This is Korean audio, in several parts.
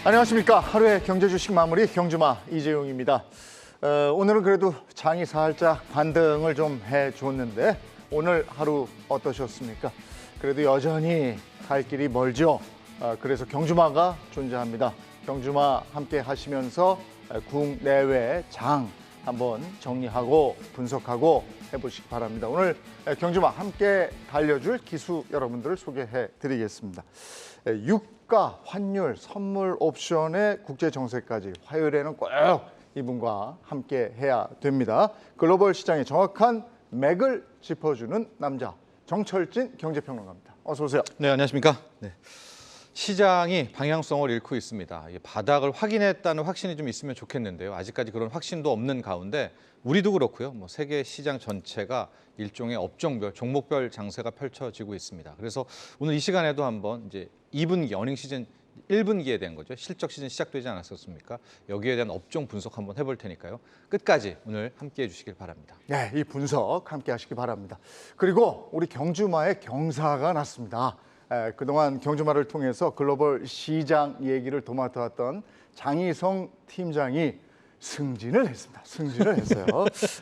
안녕하십니까. 하루의 경제 주식 마무리 경주마 이재용입니다. 오늘은 그래도 장이 살짝 반등을 좀 해줬는데 오늘 하루 어떠셨습니까? 그래도 여전히 갈 길이 멀죠. 그래서 경주마가 존재합니다. 경주마 함께 하시면서 국내외 장 한번 정리하고 분석하고 해보시기 바랍니다. 오늘 경주마 함께 달려줄 기수 여러분들을 소개해 드리겠습니다. 유가, 환율, 선물 옵션의 국제 정세까지 화요일에는 꼭 이분과 함께 해야 됩니다. 글로벌 시장의 정확한 맥을 짚어주는 남자 정철진 경제평론가입니다. 어서 오세요. 네, 안녕하십니까. 네. 시장이 방향성을 잃고 있습니다. 바닥을 확인했다는 확신이 좀 있으면 좋겠는데요. 아직까지 그런 확신도 없는 가운데 우리도 그렇고요. 세계 시장 전체가 일종의 업종별, 종목별 장세가 펼쳐지고 있습니다. 그래서 오늘 이 시간에도 한번 이제 2분기 어닝 시즌 1분기에 대한 거죠. 실적 시즌 시작되지 않았었습니까? 여기에 대한 업종 분석 한번 해볼 테니까요. 끝까지 오늘 함께해 주시길 바랍니다. 네, 이 분석 함께 하시기 바랍니다. 그리고 우리 경주마의 경사가 났습니다. 그동안 경주마를 통해서 글로벌 시장 얘기를 도맡아왔던 장희성 팀장이 승진을 했습니다. 승진을 했어요.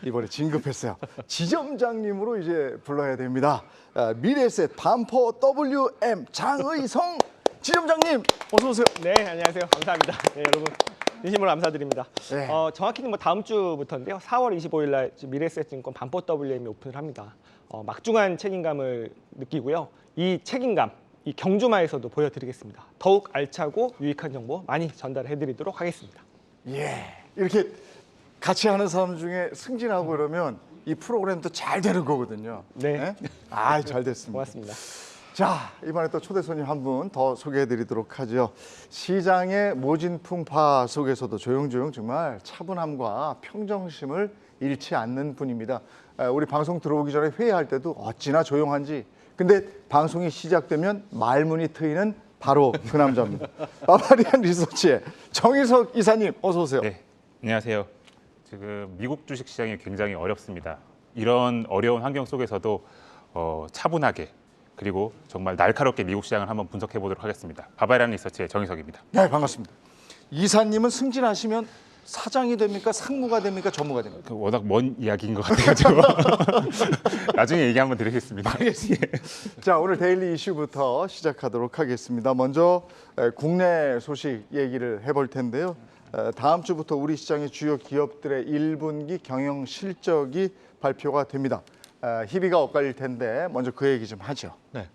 이번에 진급했어요. 지점장님으로 이제 불러야 됩니다. 미래에셋 반포 WM 장의성 지점장님 어서 오세요. 네, 안녕하세요. 감사합니다. 네, 여러분 진심으로 감사드립니다. 네. 정확히는 다음 주부터인데요. 4월 25일 날 미래에셋증권 반포 WM이 오픈을 합니다. 막중한 책임감을 느끼고요. 이 책임감, 이 경주마에서도 보여드리겠습니다. 더욱 알차고 유익한 정보 많이 전달해드리도록 하겠습니다. 예, 이렇게 같이 하는 사람 중에 승진하고 그러면 이 프로그램도 잘 되는 거거든요. 네. 아, 잘 됐습니다. 고맙습니다. 자, 이번에 또 초대 손님 한 분 더 소개해드리도록 하죠. 시장의 모진풍파 속에서도 조용조용 정말 차분함과 평정심을 잃지 않는 분입니다. 우리 방송 들어오기 전에 회의할 때도 어찌나 조용한지. 근데 방송이 시작되면 말문이 트이는 바로 그 남자입니다. 바바리안 리서치의 정희석 이사님 어서 오세요. 네, 안녕하세요. 지금 미국 주식 시장이 굉장히 어렵습니다. 이런 어려운 환경 속에서도 차분하게 그리고 정말 날카롭게 미국 시장을 한번 분석해 보도록 하겠습니다. 바바리안 리서치의 정희석입니다. 네, 반갑습니다. 이사님은 승진하시면 사장이 됩니까? 상무가 됩니까? 전무가 됩니까? 워낙 먼 이야기인 것 같아가지고 나중에 얘기 한번 드리겠습니다. 자, 오늘 데일리 이슈부터 시작하도록 하겠습니다. 먼저 국내 소식 얘기를 해볼 텐데요. 다음 주부터 우리 시장의 주요 기업들의 1분기 경영 실적이 발표가 됩니다. 희비가 엇갈릴 텐데 먼저 그 얘기 좀 하죠. 네.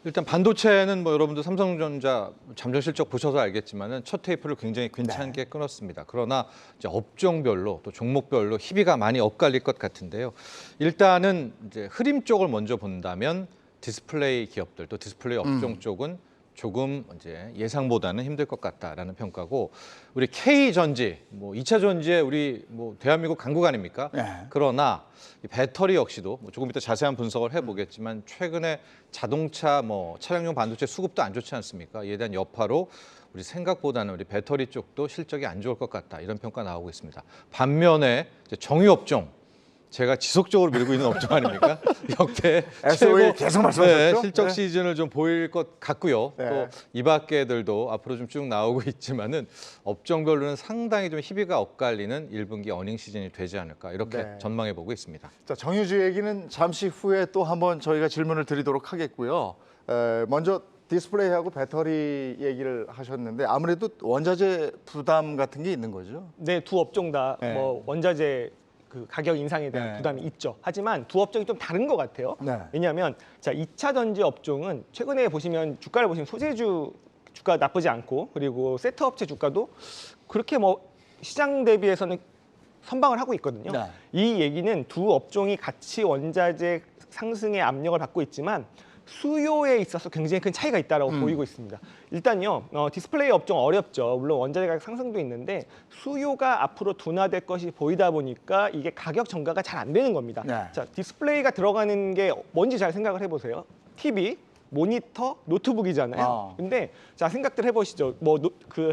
일단 반도체는 여러분들 삼성전자 잠정 실적 보셔서 알겠지만은 첫 테이프를 굉장히 괜찮게 끊었습니다. 그러나 이제 업종별로 또 종목별로 희비가 많이 엇갈릴 것 같은데요. 일단은 이제 흐림 쪽을 먼저 본다면 디스플레이 기업들 또 디스플레이 업종 쪽은 조금 이제 예상보다는 힘들 것 같다라는 평가고 우리 K전지 2차 전지에 우리 대한민국 강국 아닙니까? 네. 그러나 이 배터리 역시도 조금 이따 자세한 분석을 해보겠지만 최근에 자동차 차량용 반도체 수급도 안 좋지 않습니까? 이에 대한 여파로 우리 생각보다는 우리 배터리 쪽도 실적이 안 좋을 것 같다 이런 평가 나오고 있습니다. 반면에 이제 정유업종 제가 지속적으로 밀고 있는 업종 아닙니까? 역대 SOE 계속 말씀하셨죠? 실적 네. 시즌을 좀 보일 것 같고요. 네. 또 이 밖에들도 앞으로 좀 쭉 나오고 있지만은 업종별로는 상당히 좀 희비가 엇갈리는 1분기 어닝 시즌이 되지 않을까 이렇게 네. 전망해 보고 있습니다. 자, 정유주 얘기는 잠시 후에 또 한번 저희가 질문을 드리도록 하겠고요. 먼저 디스플레이하고 배터리 얘기를 하셨는데 아무래도 원자재 부담 같은 게 있는 거죠? 네, 두 업종 다 네. 원자재 그 가격 인상에 대한 네. 부담이 있죠. 하지만 두 업종이 좀 다른 것 같아요. 네. 왜냐하면 2차 전지 업종은 최근에 보시면 주가를 보시면 소재주 주가 나쁘지 않고 그리고 세트 업체 주가도 그렇게 시장 대비해서는 선방을 하고 있거든요. 네. 이 얘기는 두 업종이 같이 원자재 상승의 압력을 받고 있지만 수요에 있어서 굉장히 큰 차이가 있다고 보이고 있습니다. 일단요, 디스플레이 업종 어렵죠. 물론 원자재 가격 상승도 있는데 수요가 앞으로 둔화될 것이 보이다 보니까 이게 가격 전가가 잘 안 되는 겁니다. 네. 자, 디스플레이가 들어가는 게 뭔지 잘 생각을 해보세요. TV, 모니터, 노트북이잖아요. 근데 자 생각들 해보시죠.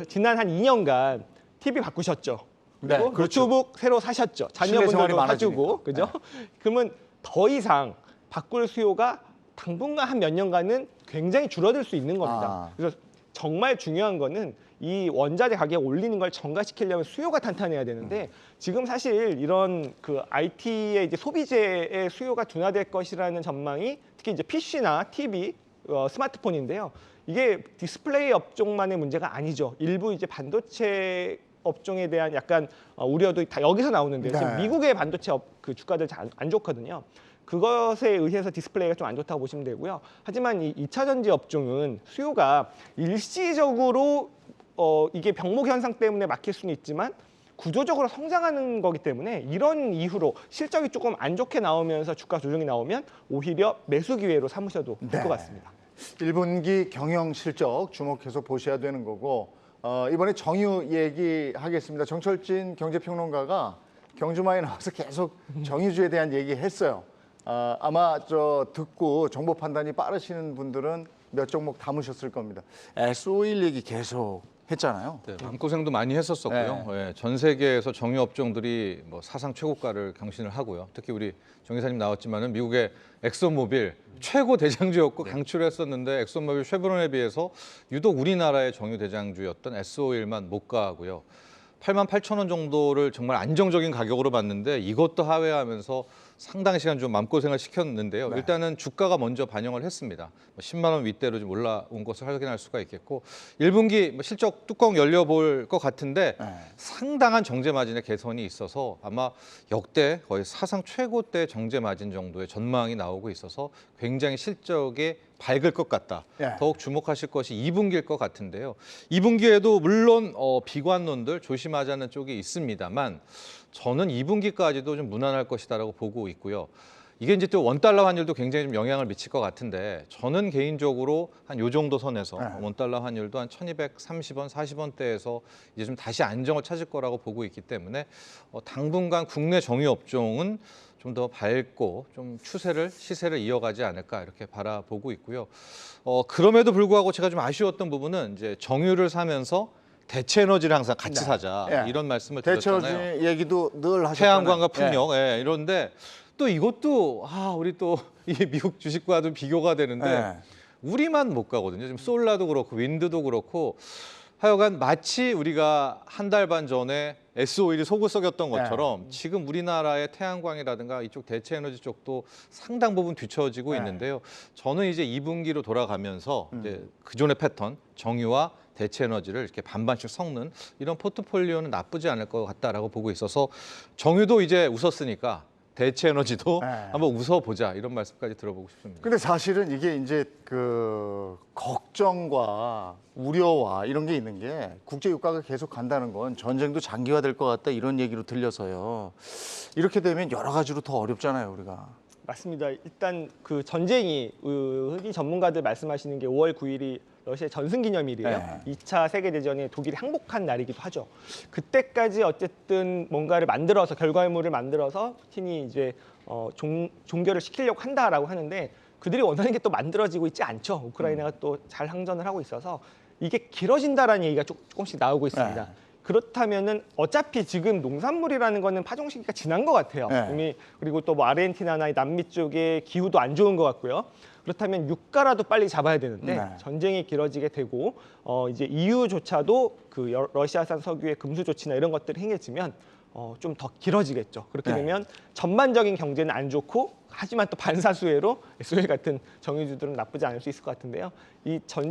지난 한 2년간 TV 바꾸셨죠. 그리고 네, 그렇죠. 노트북 새로 사셨죠. 실내 생활이 자녀분들도 사주고, 많아지니까. 그죠? 그러면 더 이상 바꿀 수요가 당분간 한 몇 년간은 굉장히 줄어들 수 있는 겁니다. 아. 그래서 정말 중요한 거는 이 원자재 가격 올리는 걸 전가시키려면 수요가 탄탄해야 되는데 지금 사실 이런 그 IT의 이제 소비재의 수요가 둔화될 것이라는 전망이 특히 이제 PC나 TV, 스마트폰인데요. 이게 디스플레이 업종만의 문제가 아니죠. 일부 이제 반도체 업종에 대한 약간 우려도 다 여기서 나오는데요. 네. 지금 미국의 반도체 그 주가들 잘 안 좋거든요. 그것에 의해서 디스플레이가 좀 안 좋다고 보시면 되고요. 하지만 이 2차 전지 업종은 수요가 일시적으로 이게 병목 현상 때문에 막힐 수는 있지만 구조적으로 성장하는 거기 때문에 이런 이후로 실적이 조금 안 좋게 나오면서 주가 조정이 나오면 오히려 매수 기회로 삼으셔도 될 것 같습니다. 1분기 경영 실적 주목해서 보셔야 되는 거고 이번에 정유 얘기하겠습니다. 정철진 경제평론가가 경주마에 나와서 계속 정유주에 대한 얘기했어요. 아마 듣고 정보 판단이 빠르시는 분들은 몇 종목 담으셨을 겁니다. S-오일 얘기 계속 했잖아요. 네, 마음고생도 많이 했었었고요. 예, 전 세계에서 정유 업종들이 뭐 사상 최고가를 경신을 하고요. 특히 우리 정 이사님 나왔지만은 미국의 엑소모빌 최고 대장주였고 강추를 했었는데 엑소모빌 쉐브론에 비해서 유독 우리나라의 정유 대장주였던 S-오일만 못 가고요. 88,000원 정도를 정말 안정적인 가격으로 봤는데 이것도 하회하면서 상당히 시간 좀 마음고생을 시켰는데요. 일단은 주가가 먼저 반영을 했습니다. 10만 원 윗대로 좀 올라온 것을 확인할 수가 있겠고 1분기 실적 뚜껑 열려볼 것 같은데 상당한 정제 마진의 개선이 있어서 아마 역대 거의 사상 최고대 정제 마진 정도의 전망이 나오고 있어서 굉장히 실적에 밝을 것 같다. 더욱 주목하실 것이 2분기일 것 같은데요. 2분기에도 물론 비관론들 조심하자는 쪽이 있습니다만 저는 2분기까지도 좀 무난할 것이다라고 보고 있고요. 이게 이제 또 원달러 환율도 굉장히 좀 영향을 미칠 것 같은데 저는 개인적으로 한 요 정도 선에서 원달러 환율도 한 1230원, 40원대에서 이제 좀 다시 안정을 찾을 거라고 보고 있기 때문에 당분간 국내 정유 업종은 좀 더 밝고 좀 시세를 이어가지 않을까 이렇게 바라보고 있고요. 그럼에도 불구하고 제가 좀 아쉬웠던 부분은 이제 정유를 사면서 대체 에너지를 항상 같이 사자 이런 말씀을 대체 드렸잖아요. 에너지 얘기도 늘 하셨잖아요. 태양광과 풍력 이런데 또 이것도 우리 또 이게 미국 주식과도 비교가 되는데 우리만 못 가거든요. 지금 솔라도 그렇고 윈드도 그렇고 하여간 마치 우리가 한 달 반 전에 S-오일이 속을 썩였던 것처럼 지금 우리나라의 태양광이라든가 이쪽 대체 에너지 쪽도 상당 부분 뒤처지고 있는데요. 저는 이제 2분기로 돌아가면서 이제 그전의 패턴, 정유와 대체 에너지를 이렇게 반반씩 섞는 이런 포트폴리오는 나쁘지 않을 것 같다라고 보고 있어서 정유도 이제 웃었으니까 대체 에너지도 한번 웃어보자 이런 말씀까지 들어보고 싶습니다. 근데 사실은 이게 이제 그 걱정과 우려와 이런 게 있는 게 국제 유가가 계속 간다는 건 전쟁도 장기화될 것 같다 이런 얘기로 들려서요. 이렇게 되면 여러 가지로 더 어렵잖아요, 우리가. 맞습니다. 일단 그 전쟁이 흔히 전문가들 말씀하시는 게 5월 9일이 러시아의 전승기념일이에요. 2차 세계대전에 독일이 항복한 날이기도 하죠. 그때까지 어쨌든 뭔가를 만들어서 결과물을 만들어서 푸틴이 이제 종결을 시키려고 한다라고 하는데 그들이 원하는 게 또 만들어지고 있지 않죠. 우크라이나가 또 잘 항전을 하고 있어서 이게 길어진다라는 얘기가 조금씩 나오고 있습니다. 그렇다면은 어차피 지금 농산물이라는 거는 파종 시기가 지난 것 같아요. 이미 그리고 또 뭐 아르헨티나나 남미 쪽에 기후도 안 좋은 것 같고요. 그렇다면 유가라도 빨리 잡아야 되는데 전쟁이 길어지게 되고 이제 EU조차도 그 러시아산 석유의 금수 조치나 이런 것들이 행해지면 좀 더 길어지겠죠. 그렇게 되면 전반적인 경제는 안 좋고 하지만 또 반사수혜로 S-오일 같은 정유주들은 나쁘지 않을 수 있을 것 같은데요.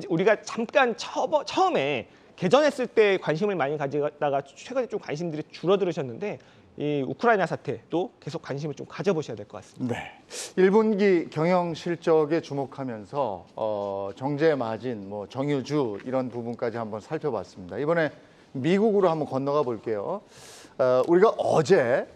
우리가 잠깐 처음에 개전했을 때 관심을 많이 가지다가 최근에 좀 관심들이 줄어들으셨는데 이 우크라이나 사태도 계속 관심을 좀 가져보셔야 될 것 같습니다. 네. 1분기 경영 실적에 주목하면서 정제 마진, 뭐 정유주 이런 부분까지 한번 살펴봤습니다. 이번에 미국으로 한번 건너가 볼게요. 우리가 어제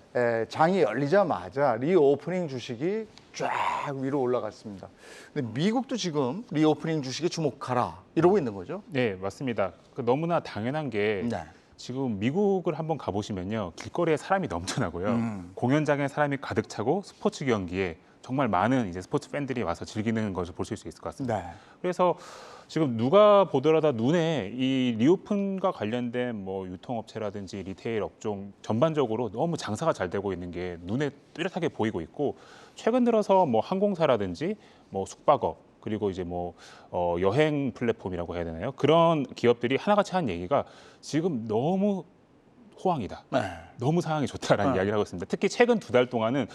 장이 열리자마자 리오프닝 주식이 쫙 위로 올라갔습니다. 근데 미국도 지금 리오프닝 주식에 주목하라 이러고 있는 거죠? 네, 맞습니다. 너무나 당연한 게 지금 미국을 한번 가보시면요. 길거리에 사람이 넘쳐나고요. 공연장에 사람이 가득 차고 스포츠 경기에 정말 많은 이제 스포츠 팬들이 와서 즐기는 것을 보실 수 있을 것 같습니다. 그래서 지금 누가 보더라도 눈에 이 리오픈과 관련된 뭐 유통업체라든지 리테일 업종 전반적으로 너무 장사가 잘 되고 있는 게 눈에 뚜렷하게 보이고 있고 최근 들어서 뭐 항공사라든지 뭐 숙박업 그리고 이제 뭐 여행 플랫폼이라고 해야 되나요? 그런 기업들이 하나같이 한 얘기가 지금 너무 호황이다. 네. 너무 상황이 좋다라는 이야기를 하고 있습니다. 특히 최근 2달 동안은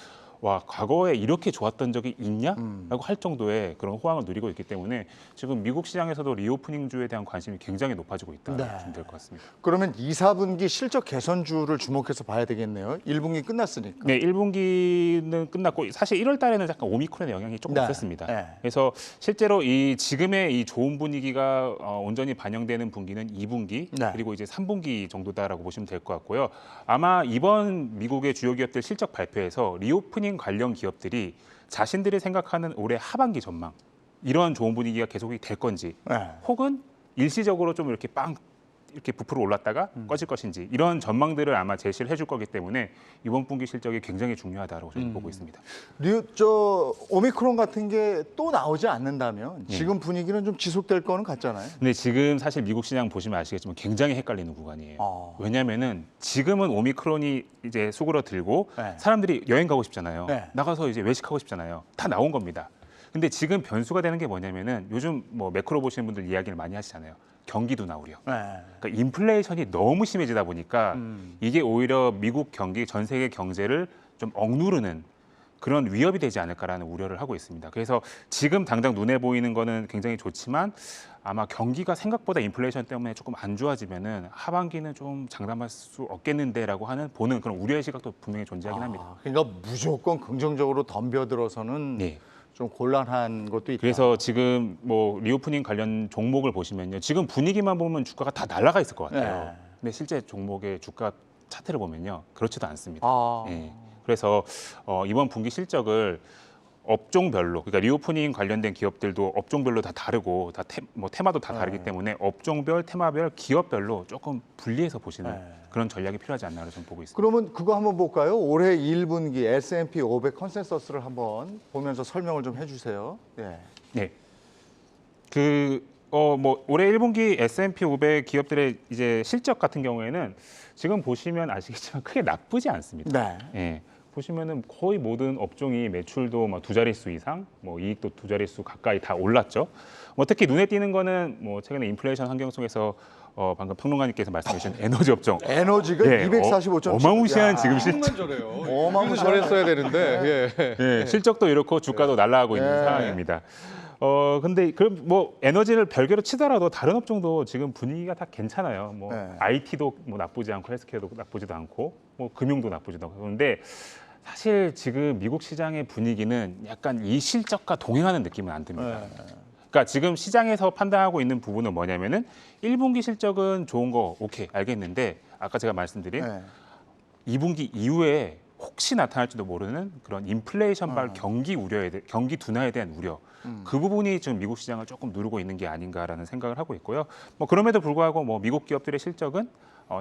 와 과거에 이렇게 좋았던 적이 있냐라고 할 정도의 그런 호황을 누리고 있기 때문에 지금 미국 시장에서도 리오프닝주에 대한 관심이 굉장히 높아지고 있다 네. 보시면 될 것 같습니다. 그러면 2, 4분기 실적 개선주를 주목해서 봐야 되겠네요. 1분기 끝났으니까. 네, 1분기는 끝났고 사실 1월 달에는 약간 오미크론의 영향이 조금 네. 있었습니다. 네. 그래서 실제로 이 지금의 이 좋은 분위기가 온전히 반영되는 분기는 2분기 네. 그리고 이제 3분기 정도다라고 보시면 될 것 같고요. 아마 이번 미국의 주요 기업들 실적 발표에서 리오프닝 관련 기업들이 자신들이 생각하는 올해 하반기 전망 이런 좋은 분위기가 계속이 될 건지 네. 혹은 일시적으로 좀 이렇게 이렇게 부풀어 올랐다가 꺼질 것인지 이런 전망들을 아마 제시를 해줄 거기 때문에 이번 분기 실적이 굉장히 중요하다고 저는 보고 있습니다. 오미크론 같은 게 또 나오지 않는다면 지금 분위기는 좀 지속될 거는 같잖아요. 근데 지금 사실 미국 시장 보시면 아시겠지만 굉장히 헷갈리는 구간이에요. 왜냐하면은 지금은 오미크론이 이제 수그러들고 네. 사람들이 여행 가고 싶잖아요. 네. 나가서 이제 외식하고 싶잖아요. 다 나온 겁니다. 근데 지금 변수가 되는 게 뭐냐면은 요즘 뭐 매크로 보시는 분들 이야기를 많이 하시잖아요. 경기도 나오려. 네. 그러니까 인플레이션이 너무 심해지다 보니까 이게 오히려 미국 경기, 전 세계 경제를 좀 억누르는 그런 위협이 되지 않을까라는 우려를 하고 있습니다. 그래서 지금 당장 눈에 보이는 거는 굉장히 좋지만 아마 경기가 생각보다 인플레이션 때문에 조금 안 좋아지면은 하반기는 좀 장담할 수 없겠는데라고 하는 보는 그런 우려의 시각도 분명히 존재하긴 합니다. 그러니까 무조건 긍정적으로 덤벼들어서는 네. 좀 곤란한 것도 있다. 그래서 지금 뭐 리오프닝 관련 종목을 보시면요. 지금 분위기만 보면 주가가 다 날아가 있을 것 같아요. 네. 근데 실제 종목의 주가 차트를 보면요. 그렇지도 않습니다. 아. 예. 그래서 이번 분기 실적을 업종별로 그러니까 리오프닝 관련된 기업들도 업종별로 다 다르고 다 테마도 다 다르기 때문에 업종별, 테마별, 기업별로 조금 분리해서 보시는 그런 전략이 필요하지 않나를 좀 보고 있습니다. 그러면 그거 한번 볼까요? 올해 1분기 S&P 500 컨센서스를 한번 보면서 설명을 좀 해주세요. 네. 네. 뭐 올해 1분기 S&P 500 기업들의 이제 실적 같은 경우에는 지금 보시면 아시겠지만 크게 나쁘지 않습니다. 네. 예. 보시면은 거의 모든 업종이 매출도 뭐 2자릿수 이상, 뭐 이익도 2자릿수 가까이 다 올랐죠. 뭐 특히 눈에 띄는 거는 뭐 최근에 인플레이션 환경 속에서 방금 평론가님께서 말씀해 주신 에너지 업종. 에너지가 예, 245.7. 어마무시한 지금 실적. 저래요. 어마무시한. 저랬어야 되는데. 예. 예, 실적도 이렇고 주가도 날아가고 있는 네. 상황입니다. 근데 그럼 뭐 에너지를 별개로 치더라도 다른 업종도 지금 분위기가 다 괜찮아요. 뭐 네. IT도 뭐 나쁘지 않고 헬스케어도 나쁘지도 않고 뭐 금융도 나쁘지도 않고 그런데 사실 지금 미국 시장의 분위기는 약간 이 실적과 동행하는 느낌은 안 듭니다. 그러니까 지금 시장에서 판단하고 있는 부분은 뭐냐면은 1분기 실적은 좋은 거 오케이 알겠는데 아까 제가 말씀드린 네. 2분기 이후에 혹시 나타날지도 모르는 그런 인플레이션발 경기 둔화에 대한 우려 그 부분이 지금 미국 시장을 조금 누르고 있는 게 아닌가라는 생각을 하고 있고요. 뭐 그럼에도 불구하고 뭐 미국 기업들의 실적은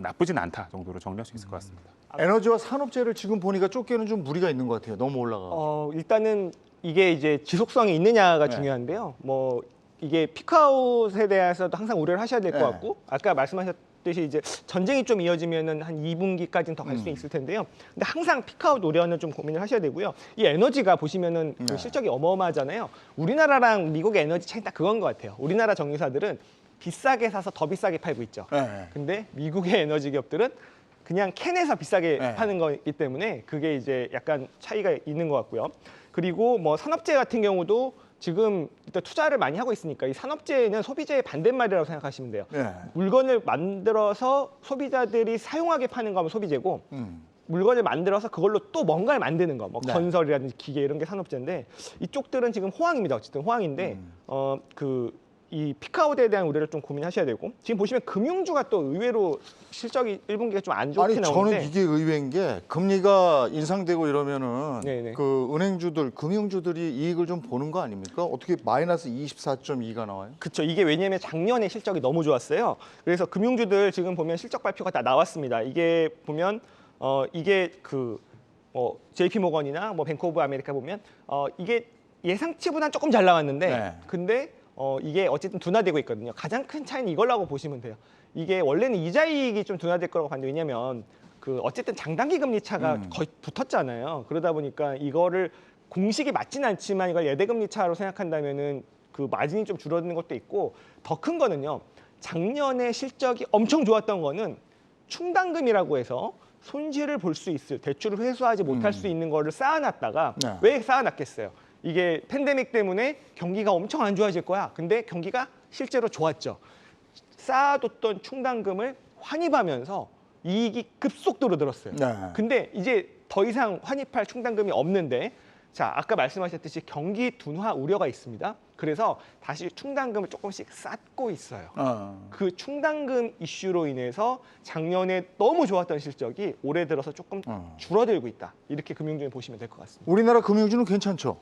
나쁘진 않다 정도로 정리할 수 있을 것 같습니다. 에너지와 산업재를 지금 보니까 쫓기는 좀 무리가 있는 것 같아요. 너무 올라가. 일단은 이게 이제 지속성이 있느냐가 네. 중요한데요. 뭐 이게 피크아웃에 대해서도 항상 우려를 하셔야 될 것 네. 같고 아까 말씀하셨듯이 이제 전쟁이 좀 이어지면은 한 2분기까지는 더 갈 수 있을 텐데요. 근데 항상 피크아웃 우려는 좀 고민을 하셔야 되고요. 이 에너지가 보시면은 그 네. 실적이 어마어마하잖아요. 우리나라랑 미국의 에너지 차이 딱 그건 것 같아요. 우리나라 정유사들은 비싸게 사서 더 비싸게 팔고 있죠. 네. 근데 미국의 에너지 기업들은 그냥 캔에서 비싸게 네. 파는 거기 때문에 그게 이제 약간 차이가 있는 것 같고요. 그리고 뭐 산업재 같은 경우도 지금 일단 투자를 많이 하고 있으니까 이 산업재는 소비재의 반대말이라고 생각하시면 돼요. 네. 물건을 만들어서 소비자들이 사용하게 파는 거면 소비재고 물건을 만들어서 그걸로 또 뭔가를 만드는 거, 뭐 네. 건설이라든지 기계 이런 게 산업재인데 이쪽들은 지금 호황입니다. 어쨌든 호황인데 이 피크아웃에 대한 우려를 좀 고민하셔야 되고 지금 보시면 금융주가 또 의외로 실적이 1분기가 좀 안 좋게 아니 나오는데 저는 이게 의외인 게 금리가 인상되고 이러면은 네네. 그 은행주들, 금융주들이 이익을 좀 보는 거 아닙니까? 어떻게 마이너스 24.2가 나와요? 그렇죠. 이게 왜냐하면 작년에 실적이 너무 좋았어요. 그래서 금융주들 지금 보면 실적 발표가 다 나왔습니다. 이게 보면 이게 JP 모건이나 뭐 뱅크 오브 아메리카 보면 이게 예상치보다는 조금 잘 나왔는데 네. 근데 이게 어쨌든 둔화되고 있거든요. 가장 큰 차이는 이걸라고 보시면 돼요. 이게 원래는 이자이익이 좀 둔화될 거라고 봤는데 왜냐하면 그 어쨌든 장단기 금리 차가 거의 붙었잖아요. 그러다 보니까 이거를 공식이 맞진 않지만 이걸 예대금리 차로 생각한다면은 그 마진이 좀 줄어드는 것도 있고 더 큰 거는요. 작년에 실적이 엄청 좋았던 거는 충당금이라고 해서 손실을 볼 수 있을 대출을 회수하지 못할 수 있는 거를 쌓아놨다가 네. 왜 쌓아놨겠어요? 이게 팬데믹 때문에 경기가 엄청 안 좋아질 거야. 근데 경기가 실제로 좋았죠. 쌓아뒀던 충당금을 환입하면서 이익이 급속도로 늘었어요. 네. 근데 이제 더 이상 환입할 충당금이 없는데 자 아까 말씀하셨듯이 경기 둔화 우려가 있습니다. 그래서 다시 충당금을 조금씩 쌓고 있어요. 그 충당금 이슈로 인해서 작년에 너무 좋았던 실적이 올해 들어서 조금 줄어들고 있다. 이렇게 금융주에 보시면 될 것 같습니다. 우리나라 금융주는 괜찮죠?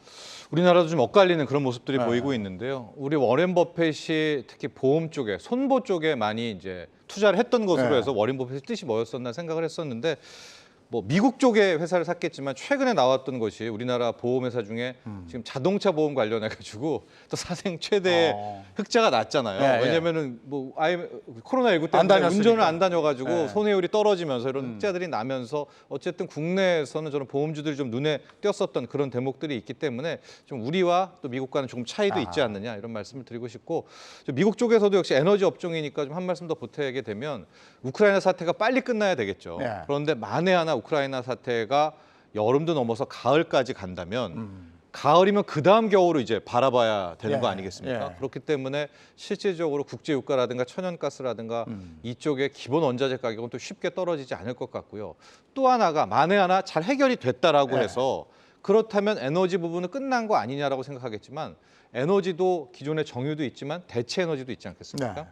우리나라도 좀 엇갈리는 그런 모습들이 네. 보이고 있는데요. 우리 워렌 버핏이 특히 보험 쪽에, 손보 쪽에 많이 이제 투자를 했던 것으로 네. 해서 워렌 버핏의 뜻이 뭐였었나 생각을 했었는데 뭐 미국 쪽의 회사를 샀겠지만 최근에 나왔던 것이 우리나라 보험회사 중에 지금 자동차 보험 관련해 가지고 또 사생 최대의 흑자가 났잖아요. 네, 왜냐면은 뭐 아예 코로나19 안 때문에 다녔으니까. 운전을 안 다녀가지고 네. 손해율이 떨어지면서 이런 흑자들이 나면서 어쨌든 국내에서는 저는 보험주들이 좀 눈에 띄었었던 그런 대목들이 있기 때문에 좀 우리와 또 미국과는 조금 차이도 있지 않느냐 이런 말씀을 드리고 싶고 미국 쪽에서도 역시 에너지 업종이니까 좀 한 말씀 더 보태게 되면 우크라이나 사태가 빨리 끝나야 되겠죠. 네. 그런데 만에 하나 우크라이나 사태가 여름도 넘어서 가을까지 간다면 가을이면 그 다음 겨울을 이제 바라봐야 되는 거 아니겠습니까? 예. 그렇기 때문에 실질적으로 국제유가라든가 천연가스라든가 이쪽의 기본 원자재 가격은 또 쉽게 떨어지지 않을 것 같고요. 또 하나가 만에 하나 잘 해결이 됐다라고 예. 해서 그렇다면 에너지 부분은 끝난 거 아니냐라고 생각하겠지만 에너지도 기존의 정유도 있지만 대체 에너지도 있지 않겠습니까? 네.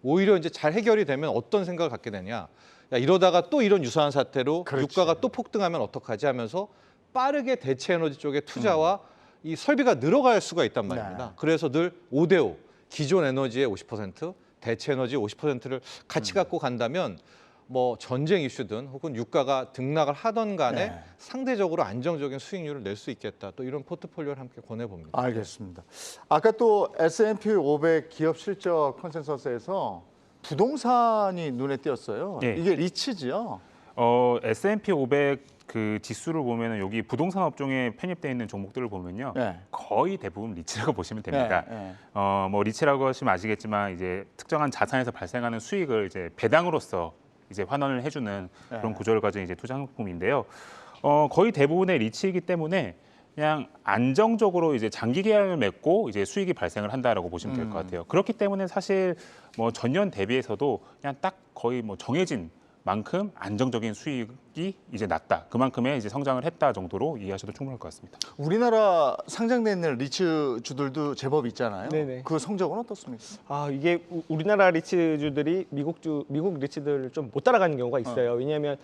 오히려 이제 잘 해결이 되면 어떤 생각을 갖게 되냐? 야, 이러다가 또 이런 유사한 사태로 그렇지. 유가가 또 폭등하면 어떡하지 하면서 빠르게 대체 에너지 쪽에 투자와 이 설비가 늘어갈 수가 있단 말입니다. 네. 그래서 늘 5대5 기존 에너지의 50%, 대체 에너지 50%를 같이 갖고 간다면 뭐 전쟁 이슈든 혹은 유가가 등락을 하던 간에 네. 상대적으로 안정적인 수익률을 낼 수 있겠다. 또 이런 포트폴리오를 함께 권해봅니다. 알겠습니다. 아까 또 S&P 500 기업 실적 컨센서스에서 부동산이 눈에 띄었어요. 예. 이게 리츠지요? S&P 500 그 지수를 보면은 여기 부동산 업종에 편입되어 있는 종목들을 보면요. 네. 거의 대부분 리츠라고 보시면 됩니다. 네, 뭐 리츠라고 하시면 아시겠지만 이제 특정한 자산에서 발생하는 수익을 이제 배당으로서 이제 환원을 해주는 그런 구조를 가진 이제 투자 상품인데요. 거의 대부분의 리츠이기 때문에 그냥 안정적으로 이제 장기 계약을 맺고 이제 수익이 발생을 한다라고 보시면 될 것 같아요. 그렇기 때문에 사실 뭐 전년 대비해서도 그냥 딱 거의 뭐 정해진 만큼 안정적인 수익이 이제 났다. 그만큼의 이제 성장을 했다 정도로 이해하셔도 충분할 것 같습니다. 우리나라 상장돼 있는 리츠주들도 제법 있잖아요. 네네. 그 성적은 어떻습니까? 아 이게 우리나라 리츠주들이 미국 리츠들을 좀 못 따라가는 경우가 있어요. 왜냐하면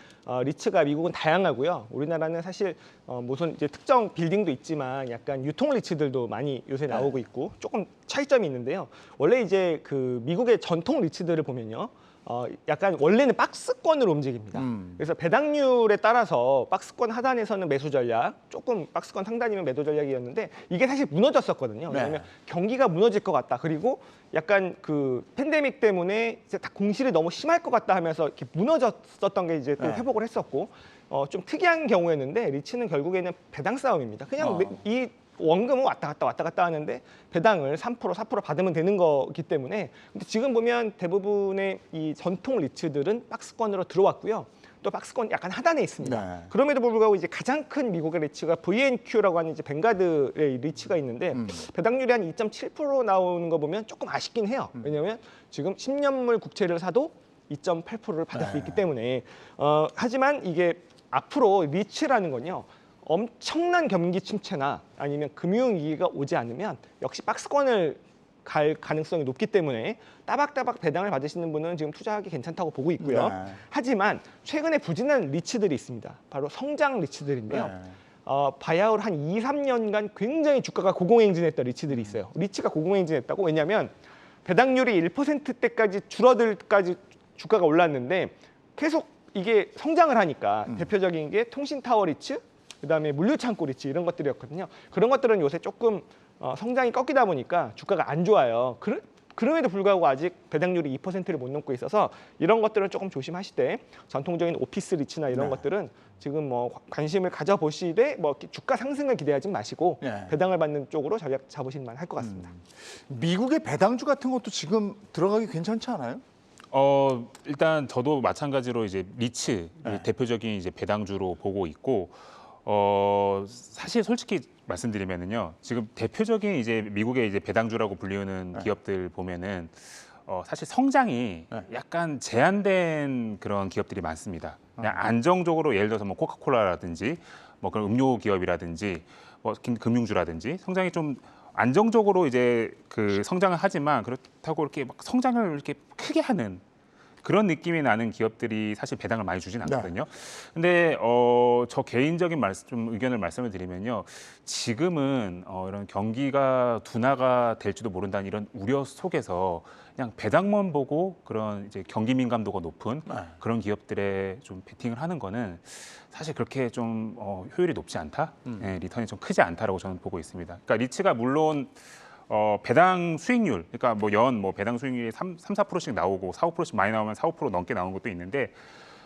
리츠가 미국은 다양하고요. 우리나라는 사실 무슨 이제 특정 빌딩도 있지만 약간 유통 리츠들도 많이 요새 나오고 있고 조금 차이점이 있는데요. 원래 이제 그 미국의 전통 리츠들을 보면요. 약간 원래는 박스권으로 움직입니다. 그래서 배당률에 따라서 박스권 하단에서는 매수 전략, 조금 박스권 상단이면 매도 전략이었는데 이게 사실 무너졌었거든요. 왜냐하면 경기가 무너질 것 같다. 그리고 약간 그 팬데믹 때문에 이제 다 공실이 너무 심할 것 같다 하면서 이렇게 무너졌었던 게 이제 또 회복을 했었고 좀 특이한 경우였는데 리츠는 결국에는 배당 싸움입니다. 그냥 이 원금은 왔다 갔다 하는데 배당을 3%, 4% 받으면 되는 거기 때문에 근데 지금 보면 대부분의 이 전통 리츠들은 박스권으로 들어왔고요. 또 박스권 약간 하단에 있습니다. 네. 그럼에도 불구하고 이제 가장 큰 미국의 리츠가 VNQ라고 하는 이제 뱅가드의 리츠가 있는데 배당률이 한 2.7% 나오는 거 보면 조금 아쉽긴 해요. 왜냐하면 지금 10년물 국채를 사도 2.8%를 받을 수 있기 때문에 하지만 이게 앞으로 리츠라는 건요. 엄청난 경기 침체나 아니면 금융위기가 오지 않으면 역시 박스권을 갈 가능성이 높기 때문에 따박따박 배당을 받으시는 분은 지금 투자하기 괜찮다고 보고 있고요. 네. 하지만 최근에 부진한 리츠들이 있습니다. 바로 성장 리츠들인데요. 바야흐로 한 2, 3년간 굉장히 주가가 고공행진했던 리츠들이 있어요. 리츠가 고공행진했다고? 왜냐하면 배당률이 1%대까지 줄어들까지 주가가 올랐는데 계속 이게 성장을 하니까 대표적인 게 통신타워 리츠, 그다음에 물류창고 리츠 이런 것들이었거든요. 그런 것들은 요새 조금 성장이 꺾이다 보니까 주가가 안 좋아요. 그럼에도 불구하고 아직 배당률이 2%를 못 넘고 있어서 이런 것들은 조금 조심하시되 전통적인 오피스 리츠나 이런 것들은 지금 뭐 관심을 가져보시되 뭐 주가 상승을 기대하지 마시고 배당을 받는 쪽으로 전략 잡으실 만할 것 같습니다. 미국의 배당주 같은 것도 지금 들어가기 괜찮지 않아요? 일단 저도 마찬가지로 이제 리츠 대표적인 이제 배당주로 보고 있고 사실 솔직히 말씀드리면은요. 지금 대표적인 이제 미국의 이제 배당주라고 불리우는 기업들 보면은 사실 성장이 약간 제한된 그런 기업들이 많습니다. 그냥 안정적으로 예를 들어서 뭐 코카콜라라든지 뭐 그런 음료 기업이라든지 뭐 금융주라든지 성장이 좀 안정적으로 이제 그 성장을 하지만 그렇다고 이렇게 막 성장을 이렇게 크게 하는 그런 느낌이 나는 기업들이 사실 배당을 많이 주진 않거든요. 근데 저 개인적인 좀 의견을 말씀을 드리면요. 지금은 이런 경기가 둔화가 될지도 모른다는 이런 우려 속에서 그냥 배당만 보고 그런 이제 경기 민감도가 높은 그런 기업들에 좀 베팅을 하는 거는 사실 그렇게 좀 효율이 높지 않다, 리턴이 좀 크지 않다라고 저는 보고 있습니다. 그러니까 리츠가 물론 배당 수익률, 그러니까 뭐 배당 수익률이 3-4%씩 나오고 4-5%씩 많이 나오면 4-5% 넘게 나오는 것도 있는데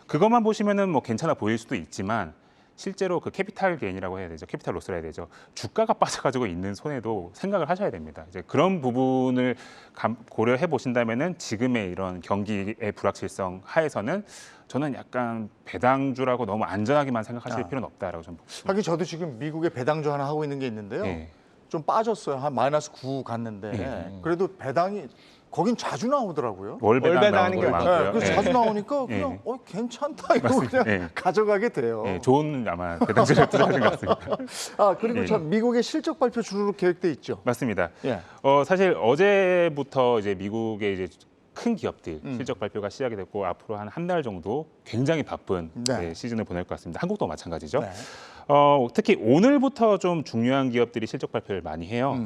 그것만 보시면은 뭐 괜찮아 보일 수도 있지만 실제로 그 캐피탈 게인이라고 해야 되죠. 캐피탈 로스라 해야 되죠. 주가가 빠져가지고 있는 손해도 생각을 하셔야 됩니다. 이제 그런 부분을 고려해 보신다면은 지금의 이런 경기의 불확실성 하에서는 저는 약간 배당주라고 너무 안전하게만 생각하실 필요는 없다라고 저는 봅니다. 하긴 저도 지금 미국의 배당주 하나 하고 있는 게 있는데요. 좀 빠졌어요. 한 -9 갔는데 그래도 배당이 거긴 자주 나오더라고요. 월 배당 배당 나오는 하는 게 게 많고요. 그래서 자주 나오니까 그냥 괜찮다 이러고 그냥 가져가게 돼요. 좋은 아마 배당주를 투자하신 것 같습니다. 그리고 참 미국의 실적 발표 주로 계획돼 있죠. 맞습니다. 예. 사실 어제부터 이제 미국의 이제 큰 기업들 실적 발표가 시작이 됐고 앞으로 한 달 정도 굉장히 바쁜 시즌을 보낼 것 같습니다. 한국도 마찬가지죠. 특히 오늘부터 좀 중요한 기업들이 실적 발표를 많이 해요.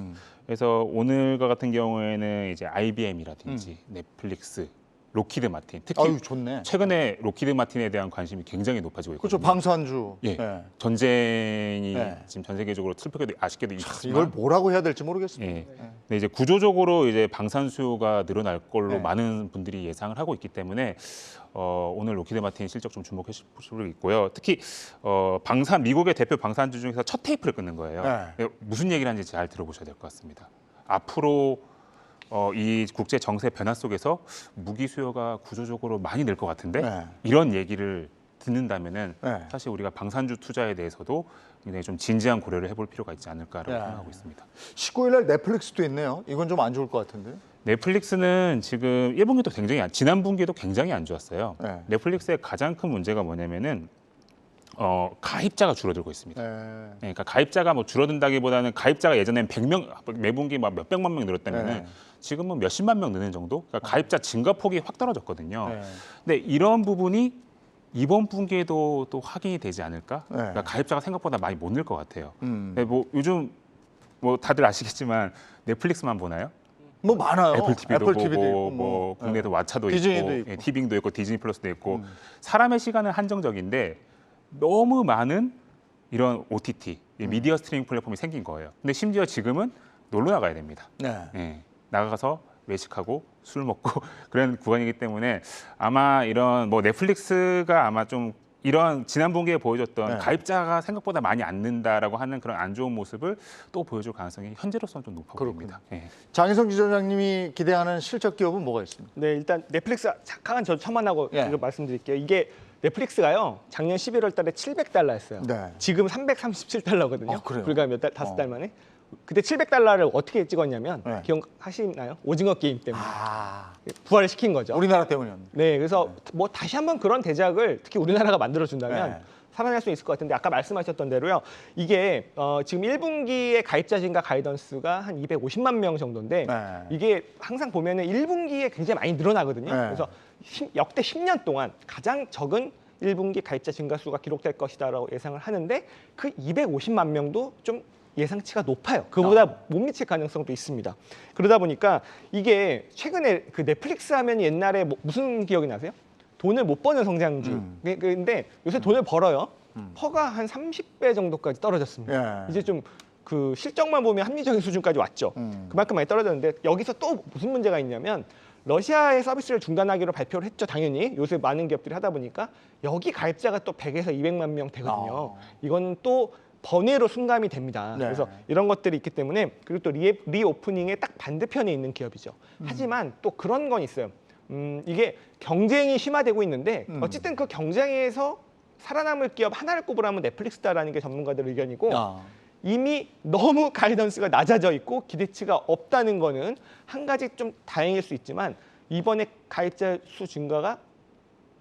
그래서 오늘과 같은 경우에는 이제 IBM이라든지 넷플릭스, 로키드 마틴, 특히 아유 좋네. 최근에 로키드 마틴에 대한 관심이 굉장히 높아지고 있거든요. 그렇죠. 방산주. 전쟁이 지금 전 세계적으로 슬프게도 아쉽게도 있지만 이걸 뭐라고 해야 될지 모르겠습니다. 근데 이제 구조적으로 이제 방산 수요가 늘어날 걸로 많은 분들이 예상을 하고 있기 때문에 오늘 로키드 마틴 실적 좀 주목해 주실 필요가 있고요. 특히 미국의 대표 방산주 중에서 첫 테이프를 끊는 거예요. 무슨 얘기를 하는지 잘 들어보셔야 될 것 같습니다. 앞으로 이 국제 정세 변화 속에서 무기 수요가 구조적으로 많이 늘 것 같은데 이런 얘기를 듣는다면은 사실 우리가 방산주 투자에 대해서도 굉장히 좀 진지한 고려를 해볼 필요가 있지 않을까라고 생각하고 있습니다. 19일 날 넷플릭스도 있네요. 이건 좀 안 좋을 것 같은데. 넷플릭스는 지금 1분기도 지난 분기에도 굉장히 안 좋았어요. 넷플릭스의 가장 큰 문제가 뭐냐면은 가입자가 줄어들고 있습니다. 그러니까 가입자가 뭐 줄어든다기보다는 가입자가 예전엔 100명 매분기 막 몇백만 명 늘었다면은 지금은 몇십만 명 느는 정도. 그러니까 가입자 증가 폭이 확 떨어졌거든요. 근데 이런 부분이 이번 분기에도 또 확인이 되지 않을까? 그러니까 가입자가 생각보다 많이 못 늘 것 같아요. 근데 뭐 요즘 뭐 다들 아시겠지만 넷플릭스만 보나요? 뭐 많아요. 애플 TV도 보고 있고, 뭐 국내에도 왓챠도 디즈니도 있고, 있고. 티빙도 있고, 디즈니 플러스도 있고. 사람의 시간은 한정적인데 너무 많은 이런 OTT 미디어 스트리밍 플랫폼이 생긴 거예요. 근데 심지어 지금은 놀러 나가야 됩니다. 나가서 외식하고 술 먹고 그런 구간이기 때문에 아마 이런 뭐 넷플릭스가 아마 좀 이런 지난 분기에 보여줬던 가입자가 생각보다 많이 안 는다라고 하는 그런 안 좋은 모습을 또 보여줄 가능성이 현재로서는 좀 높아 보입니다. 장희성 지점장님이 기대하는 실적 기업은 뭐가 있습니까? 네, 일단 넷플릭스 잠깐 저 첨언하고 이거 말씀드릴게요. 이게 넷플릭스가요 작년 11월 달에 $700였어요. 지금 $337거든요. 그래요? 불과 다섯 달 만에. 그때 $700를 어떻게 찍었냐면 기억하시나요? 오징어 게임 때문에 부활시킨 거죠. 우리나라 때문이었네. 네, 그래서 뭐 다시 한번 그런 대작을 특히 우리나라가 만들어준다면 살아날 수 있을 것 같은데 아까 말씀하셨던 대로요. 이게 지금 1분기의 가입자 증가 가이던스가 한 250만 명 정도인데 이게 항상 보면은 1분기에 굉장히 많이 늘어나거든요. 그래서 역대 10년 동안 가장 적은 1분기 가입자 증가 수가 기록될 것이다라고 예상을 하는데 그 250만 명도 좀 예상치가 높아요. 그보다 못 미칠 가능성도 있습니다. 그러다 보니까 이게 최근에 그 넷플릭스 하면 옛날에 무슨 기억이 나세요? 돈을 못 버는 성장주. 근데 요새 돈을 벌어요. 퍼가 한 30배 정도까지 떨어졌습니다. 이제 좀 그 실적만 보면 합리적인 수준까지 왔죠. 그만큼 많이 떨어졌는데 여기서 또 무슨 문제가 있냐면 러시아의 서비스를 중단하기로 발표를 했죠. 당연히 요새 많은 기업들이 하다 보니까 여기 가입자가 또 100에서 200만 명 되거든요. 이거는 또 번외로 순감이 됩니다. 네. 그래서 이런 것들이 있기 때문에 그리고 또 리오프닝의 딱 반대편에 있는 기업이죠. 하지만 또 그런 건 있어요. 이게 경쟁이 심화되고 있는데 어쨌든 그 경쟁에서 살아남을 기업 하나를 꼽으라면 넷플릭스다라는 게 전문가들 의견이고 이미 너무 가이던스가 낮아져 있고 기대치가 없다는 거는 한 가지 좀 다행일 수 있지만 이번에 가입자 수 증가가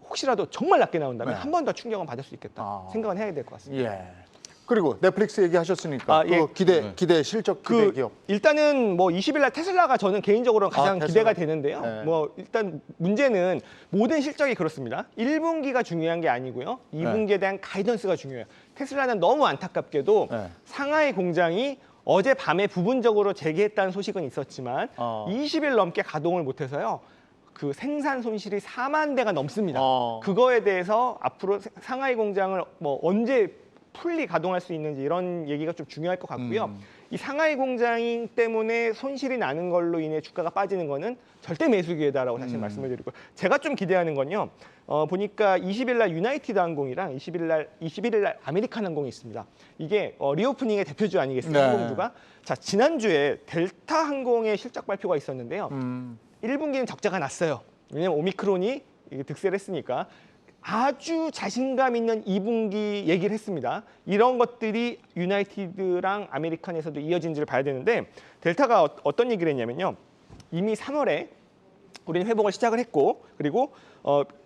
혹시라도 정말 낮게 나온다면 네. 한 번 더 충격은 받을 수 있겠다 생각은 해야 될 것 같습니다. 예. 그리고 넷플릭스 얘기하셨으니까 예. 그 기대 실적 기대 기업. 일단은 뭐 20일 날 테슬라가 저는 개인적으로 가장 테슬라. 기대가 되는데요. 네. 뭐 일단 문제는 모든 실적이 그렇습니다. 1분기가 중요한 게 아니고요. 2분기에 대한 가이던스가 중요해요. 테슬라는 너무 안타깝게도 네. 상하이 공장이 어제 밤에 부분적으로 재개했다는 소식은 있었지만 20일 넘게 가동을 못해서요. 그 생산 손실이 4만 대가 넘습니다. 그거에 대해서 앞으로 상하이 공장을 뭐 언제 풀리 가동할 수 있는지 이런 얘기가 좀 중요할 것 같고요. 이 상하이 공장 때문에 손실이 나는 걸로 인해 주가가 빠지는 거는 절대 매수 기회다라고 다시 말씀을 드리고 제가 좀 기대하는 건요. 보니까 20일 날 유나이티드 항공이랑 21일 날 아메리칸 항공이 있습니다. 이게 리오프닝의 대표주 아니겠습니까? 네. 항공주가. 자, 지난주에 델타 항공의 실적 발표가 있었는데요. 1분기는 적자가 났어요. 왜냐면 오미크론이 득세를 했으니까. 아주 자신감 있는 2분기 얘기를 했습니다. 이런 것들이 유나이티드랑 아메리칸에서도 이어진지를 봐야 되는데 델타가 어떤 얘기를 했냐면요. 이미 3월에 우리는 회복을 시작을 했고 그리고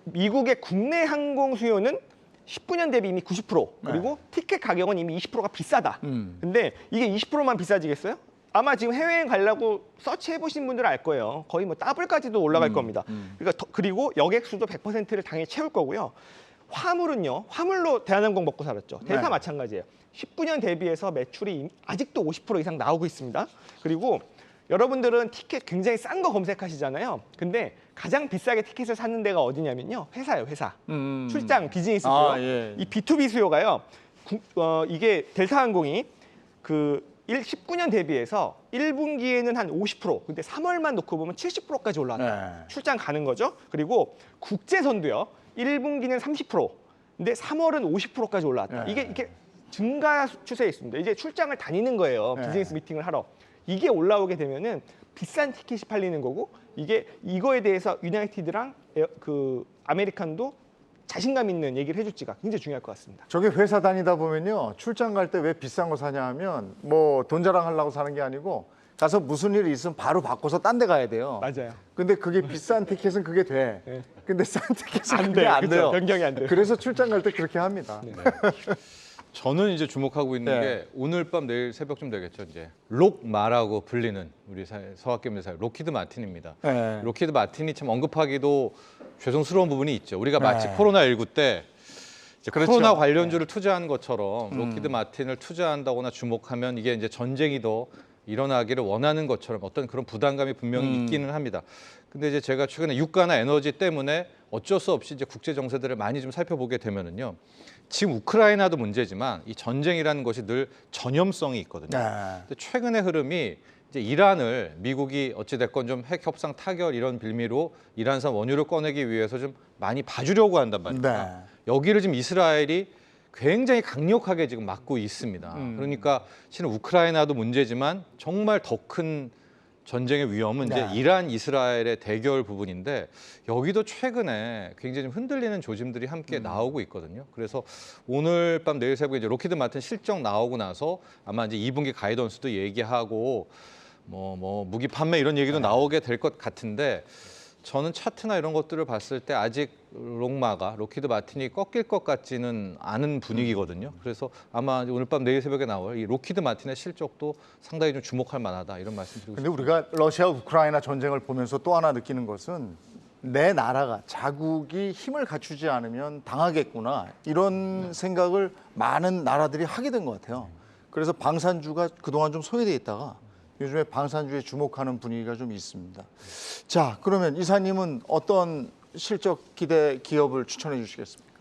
미국의 국내 항공 수요는 19년 대비 이미 90% 그리고 티켓 가격은 이미 20%가 비싸다. 근데 이게 20%만 비싸지겠어요? 아마 지금 해외여행 가려고 서치해보신 분들은 알 거예요. 거의 뭐 더블까지도 올라갈 겁니다. 그러니까 그리고 여객 수도 100%를 당연히 채울 거고요. 화물은요. 화물로 대한항공 먹고 살았죠. 델타 네. 마찬가지예요. 19년 대비해서 매출이 아직도 50% 이상 나오고 있습니다. 그리고 여러분들은 티켓 굉장히 싼 거 검색하시잖아요. 근데 가장 비싸게 티켓을 사는 데가 어디냐면요. 회사예요, 회사. 출장, 비즈니스 수요. 예. 이 B2B 수요가요. 이게 델타 항공이 19년 대비해서 1분기에는 한 50%, 근데 3월만 놓고 보면 70%까지 올라왔다. 네. 출장 가는 거죠. 그리고 국제선도요. 1분기는 30%, 근데 3월은 50%까지 올라왔다. 네. 이게 증가 추세에 있습니다. 이제 출장을 다니는 거예요. 네. 비즈니스 미팅을 하러. 이게 올라오게 되면은 비싼 티켓이 팔리는 거고 이거에 대해서 유나이티드랑 아메리칸도 자신감 있는 얘기를 해줄지가 굉장히 중요할 것 같습니다. 저게 회사 다니다 보면요. 출장 갈 때 왜 비싼 거 사냐 하면 뭐 돈 자랑하려고 사는 게 아니고 가서 무슨 일이 있으면 바로 바꿔서 딴 데 가야 돼요. 맞아요. 근데 그게 비싼 티켓은 그게 돼. 네. 근데 싼 티켓은 안 그게 돼요. 안 그쵸? 돼요. 변경이 안 돼요. 그래서 출장 갈 때 그렇게 합니다. 저는 이제 주목하고 있는 네. 게 오늘 밤 내일 새벽쯤 되겠죠. 이제 록마라고 불리는 우리 서학개미 사회 로키드 마틴입니다. 네. 로키드 마틴이 참 언급하기도 죄송스러운 부분이 있죠. 우리가 마치 네. 코로나19 때 이제 그렇죠. 코로나 관련주를 투자한 것처럼 로키드 마틴을 투자한다거나 주목하면 이게 이제 전쟁이 더 일어나기를 원하는 것처럼 어떤 그런 부담감이 분명히 있기는 합니다. 근데 이제 제가 최근에 유가나 에너지 때문에 어쩔 수 없이 이제 국제 정세들을 많이 좀 살펴보게 되면은요. 지금 우크라이나도 문제지만 이 전쟁이라는 것이 늘 전염성이 있거든요. 네. 근데 최근의 흐름이 이제 이란을 미국이 어찌 됐건 좀 핵 협상 타결 이런 빌미로 이란산 원유를 꺼내기 위해서 좀 많이 봐주려고 한단 말입니다. 네. 여기를 지금 이스라엘이 굉장히 강력하게 지금 막고 있습니다. 그러니까 실은 우크라이나도 문제지만 정말 더 큰 전쟁의 위험은 이제 네. 이란 이스라엘의 대결 부분인데 여기도 최근에 굉장히 좀 흔들리는 조짐들이 함께 나오고 있거든요. 그래서 오늘 밤 내일 새벽에 이제 로키드 마틴 실적 나오고 나서 아마 이제 2분기 가이던스도 얘기하고 뭐 무기 판매 이런 얘기도 나오게 될 것 같은데 저는 차트나 이런 것들을 봤을 때 아직 로키드 마틴이 꺾일 것 같지는 않은 분위기거든요. 그래서 아마 오늘 밤 내일 새벽에 나올 이 로키드 마틴의 실적도 상당히 좀 주목할 만하다 이런 말씀드리고 근데 싶습니다. 우리가 러시아 우크라이나 전쟁을 보면서 또 하나 느끼는 것은 내 나라가 자국이 힘을 갖추지 않으면 당하겠구나 이런 생각을 많은 나라들이 하게 된 것 같아요. 그래서 방산주가 그동안 좀 소외돼 있다가 요즘에 방산주에 주목하는 분위기가 좀 있습니다. 자, 그러면 이사님은 어떤 실적 기대 기업을 추천해 주시겠습니까?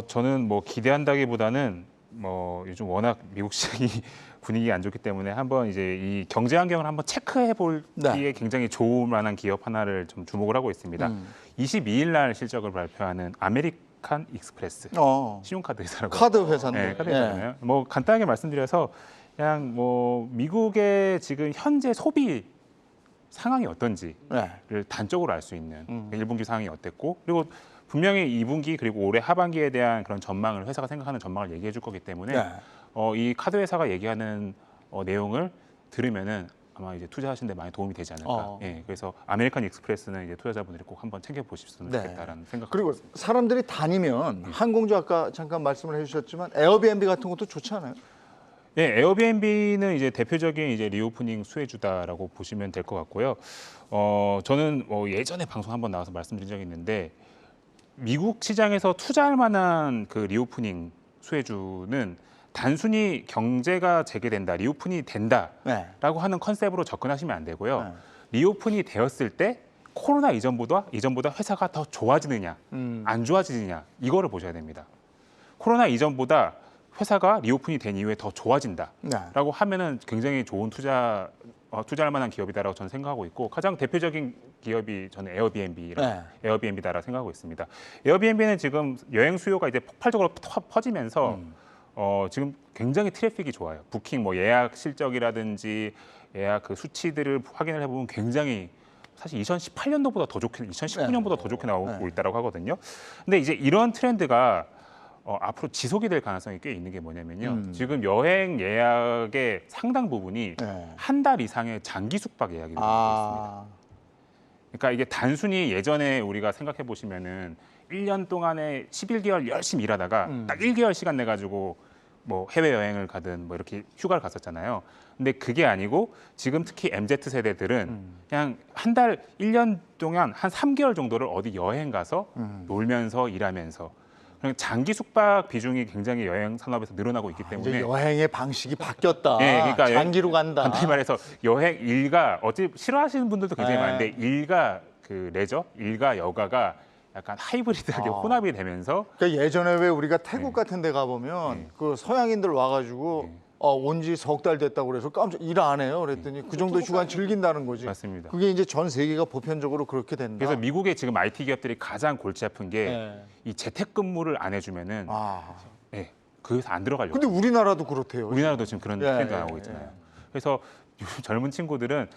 저는 뭐 기대한다기보다는 뭐 요즘 워낙 미국 시장이 분위기가 안 좋기 때문에 한번 이제 이 경제 환경을 한번 체크해 볼기에 네. 굉장히 좋을 만한 기업 하나를 좀 주목을 하고 있습니다. 22일 날 실적을 발표하는 아메리칸 익스프레스 신용카드 회사라고. 카드 회사인데. 네, 카드 회사잖아요. 뭐 간단하게 말씀드려서 그냥 뭐 미국의 지금 현재 소비 상황이 어떤지를 네. 단적으로 알 수 있는 1분기 상황이 어땠고 그리고 분명히 2분기 그리고 올해 하반기에 대한 그런 전망을 회사가 생각하는 전망을 얘기해 줄 거기 때문에 네. 이 카드 회사가 얘기하는 내용을 들으면은 아마 이제 투자하시는 데 많이 도움이 되지 않을까. 예, 그래서 아메리칸 익스프레스는 이제 투자자분들이 꼭 한번 챙겨 보셨으면 네. 좋겠다라는 생각. 그리고 사람들이 다니면 항공주 아까 잠깐 말씀을 해주셨지만 에어비앤비 같은 것도 좋지 않아요? 예, 에어비앤비는 이제 대표적인 이제 리오프닝 수혜주다라고 보시면 될 것 같고요. 저는 뭐 예전에 방송 한번 나와서 말씀드린 적이 있는데 미국 시장에서 투자할 만한 그 리오프닝 수혜주는 단순히 경제가 재개된다, 리오픈이 된다라고 네. 하는 컨셉으로 접근하시면 안 되고요. 네. 리오픈이 되었을 때 코로나 이전보다 회사가 더 좋아지느냐, 안 좋아지느냐 이거를 보셔야 됩니다. 코로나 이전보다 회사가 리오픈이 된 이후에 더 좋아진다라고 네. 하면은 굉장히 좋은 투자할 만한 기업이다라고 저는 생각하고 있고 가장 대표적인 기업이 저는 에어비앤비다라고 생각하고 있습니다. 에어비앤비는 지금 여행 수요가 이제 폭발적으로 퍼지면서 지금 굉장히 트래픽이 좋아요. 부킹 뭐 예약 실적이라든지 예약 그 수치들을 확인을 해보면 굉장히 사실 2018년도보다 더 좋게, 2019년보다 더 좋게 나오고 있다라고 하거든요. 근데 이제 이런 트렌드가 앞으로 지속이 될 가능성이 꽤 있는 게 뭐냐면요. 지금 여행 예약의 상당 부분이 한 달 이상의 장기 숙박 예약이 되고 있습니다. 그러니까 이게 단순히 예전에 우리가 생각해 보시면은 1년 동안에 11개월 열심히 일하다가 딱 1개월 시간 내 가지고 뭐 해외 여행을 가든 뭐 이렇게 휴가를 갔었잖아요. 근데 그게 아니고 지금 특히 MZ 세대들은 그냥 한 달 1년 동안 한 3개월 정도를 어디 여행 가서 놀면서 일하면서 그냥 장기 숙박 비중이 굉장히 여행 산업에서 늘어나고 있기 때문에 이제 여행의 방식이 바뀌었다. 예, 그러니까 장기로 간다. 간단히 말해서 여행 일과 어찌 싫어하시는 분들도 굉장히 네. 많은데 일과 그 레저, 일과 여가가 약간 하이브리드하게 혼합이 되면서 그러니까 예전에 왜 우리가 태국 같은 데 가보면 그 서양인들 와가지고 온 지 석 달 됐다고 그래서 깜짝 일 안 해요. 그랬더니 그 정도 휴가 즐긴다는 거지. 맞습니다. 그게 이제 전 세계가 보편적으로 그렇게 된다. 그래서 미국의 지금 IT 기업들이 가장 골치 아픈 게 네. 이 재택근무를 안 해주면은 예, 그 회사 안 들어가려고. 근데 우리나라도 그렇대요. 우리나라도 지금 그런 트렌드가 나오고 있잖아요. 그래서 요즘 젊은 친구들은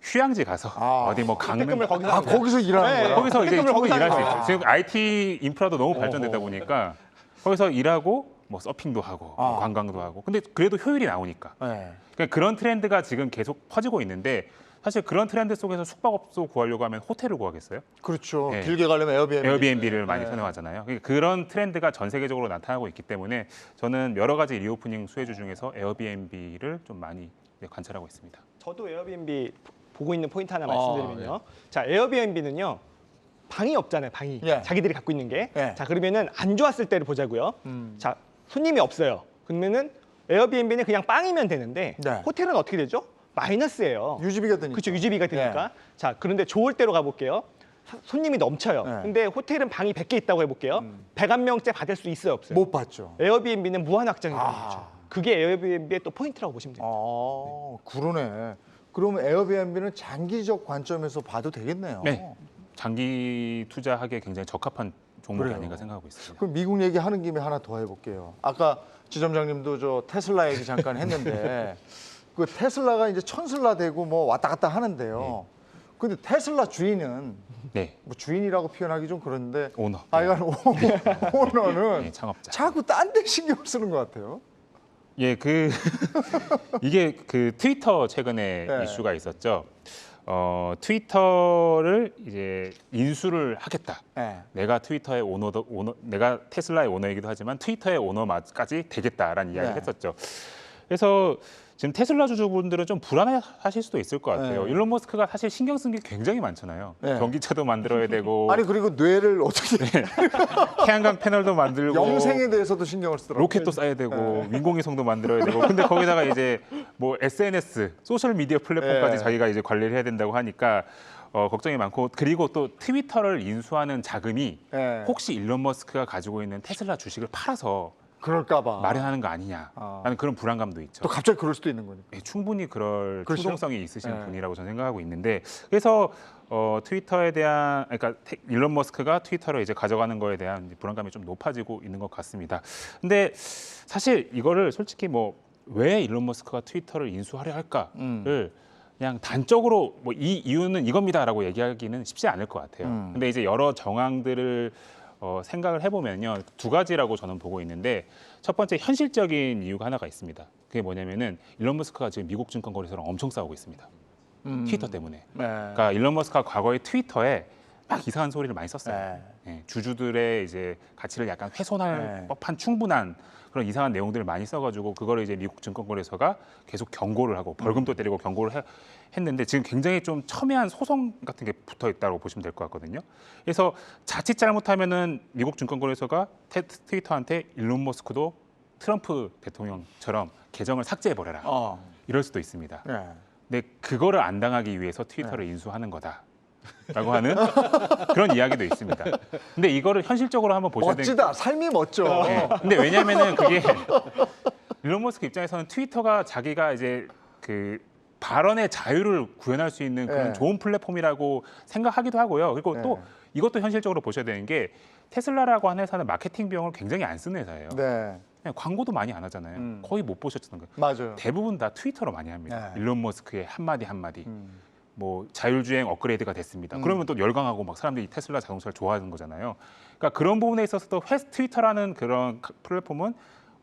휴양지 가서 어디 뭐 강릉 거기서 일하는 거야. 거기서 이제 재택근무를 충분히 일할 수 거기서 있죠. 지금 IT 인프라도 너무 발전되다 보니까 거기서 일하고 뭐 서핑도 하고 뭐 관광도 하고. 근데 그래도 효율이 나오니까. 네. 그러니까 그런 트렌드가 지금 계속 퍼지고 있는데 사실 그런 트렌드 속에서 숙박업소 구하려고 하면 호텔을 구하겠어요? 그렇죠. 네. 길게 가려면 에어비앤비를 많이 선호하잖아요. 그러니까 그런 트렌드가 전 세계적으로 나타나고 있기 때문에 저는 여러 가지 리오프닝 수혜주 중에서 에어비앤비를 좀 많이 관찰하고 있습니다. 저도 에어비앤비 보고 있는 포인트 하나 말씀드리면요. 자, 에어비앤비는요. 방이 없잖아요, 방이. 예. 자기들이 갖고 있는 게. 예. 자, 그러면은 안 좋았을 때를 보자고요. 자, 손님이 없어요. 그러면은 에어비앤비는 그냥 빵이면 되는데 네. 호텔은 어떻게 되죠? 마이너스예요. 유지비가 드니까. 그렇죠, 유지비가 되니까. 자, 그런데 좋을 때로 가볼게요. 손님이 넘쳐요. 네. 근데 호텔은 방이 100개 있다고 해볼게요. 101명째 받을 수 있어요, 없어요? 못 받죠. 에어비앤비는 무한 확장이 되는 거죠. 그게 에어비앤비의 또 포인트라고 보시면 돼요. 그러네. 그러면 에어비앤비는 장기적 관점에서 봐도 되겠네요. 네. 장기 투자하기에 굉장히 적합한 종목이 그래요. 아닌가 생각하고 있습니다. 그럼 미국 얘기 하는 김에 하나 더 해볼게요. 아까 지점장님도 저 테슬라 얘기 잠깐 했는데 그 테슬라가 이제 천슬라 되고 뭐 왔다 갔다 하는데요. 근데 테슬라 주인은 네. 뭐 주인이라고 표현하기 좀 그런데 오너. 이건 오너는 네, 창업자. 자꾸 딴 데 신경 쓰는 것 같아요. 예, 이게 그 트위터 최근에 네. 이슈가 있었죠. 트위터를 이제 인수를 하겠다. 네. 내가 트위터의 내가 테슬라의 오너이기도 하지만 트위터의 오너까지 되겠다라는 이야기를 네. 했었죠. 그래서 지금 테슬라 주주분들은 좀 불안해하실 수도 있을 것 같아요. 네. 일론 머스크가 사실 신경 쓴 게 굉장히 많잖아요. 네. 전기차도 만들어야 되고 아니 그리고 뇌를 어떻게 태양광 패널도 만들고 영생에 대해서도 신경을 쓰더라고요. 로켓도 쏴야 되고 인공위성도 만들어야 되고 근데 거기다가 이제 뭐 SNS 소셜 미디어 플랫폼까지 네. 자기가 이제 관리를 해야 된다고 하니까 걱정이 많고 그리고 또 트위터를 인수하는 자금이 네. 혹시 일론 머스크가 가지고 있는 테슬라 주식을 팔아서 그럴까봐 마련하는 거 아니냐라는 그런 불안감도 있죠. 또 갑자기 그럴 수도 있는 거니까. 예, 충분히 그럴 그렇죠? 충동성이 있으신 네. 분이라고 저는 생각하고 있는데 그래서 트위터에 대한 그러니까 일론 머스크가 트위터를 이제 가져가는 거에 대한 이제 불안감이 좀 높아지고 있는 것 같습니다. 근데 사실 이거를 솔직히 뭐 왜 일론 머스크가 트위터를 인수하려 할까를 그냥 단적으로 뭐 이 이유는 이겁니다라고 얘기하기는 쉽지 않을 것 같아요. 근데 이제 여러 정황들을 생각을 해보면요, 두 가지라고 저는 보고 있는데 첫 번째 현실적인 이유가 하나가 있습니다. 그게 뭐냐면은 일론 머스크가 지금 미국 증권 거래소랑 엄청 싸우고 있습니다. 트위터 때문에. 네. 그러니까 일론 머스크가 과거에 트위터에 막 이상한 소리를 많이 썼어요. 네. 예, 주주들의 이제 가치를 약간 훼손할 네. 법한 충분한 그런 이상한 내용들을 많이 써가지고 그거를 이제 미국 증권거래소가 계속 경고를 하고 벌금도 때리고 경고를 했는데 지금 굉장히 좀 첨예한 소송 같은 게 붙어 있다고 보시면 될 것 같거든요. 그래서 자칫 잘못하면은 미국 증권거래소가 트위터한테 일론 머스크도 트럼프 대통령처럼 계정을 삭제해 버려라 이럴 수도 있습니다. 네. 근데 그거를 안 당하기 위해서 트위터를 인수하는 거다. 라고 하는 그런 이야기도 있습니다. 근데 이거를 현실적으로 한번 보셔야 되는 멋지다. 삶이 멋져. 네. 근데 왜냐면은 그게 일론 머스크 입장에서는 트위터가 자기가 이제 그 발언의 자유를 구현할 수 있는 그런 네. 좋은 플랫폼이라고 생각하기도 하고요. 그리고 네. 또 이것도 현실적으로 보셔야 되는 게 테슬라라고 하는 회사는 마케팅 비용을 굉장히 안 쓰는 회사예요. 네. 그냥 광고도 많이 안 하잖아요. 거의 못 보셨던 거예요. 맞아요. 대부분 다 트위터로 많이 합니다. 네. 일론 머스크의 한마디 한마디. 뭐 자율주행 업그레이드가 됐습니다. 그러면 또 열광하고 막 사람들이 테슬라 자동차를 좋아하는 거잖아요. 그러니까 그런 부분에 있어서도 트위터라는 그런 플랫폼은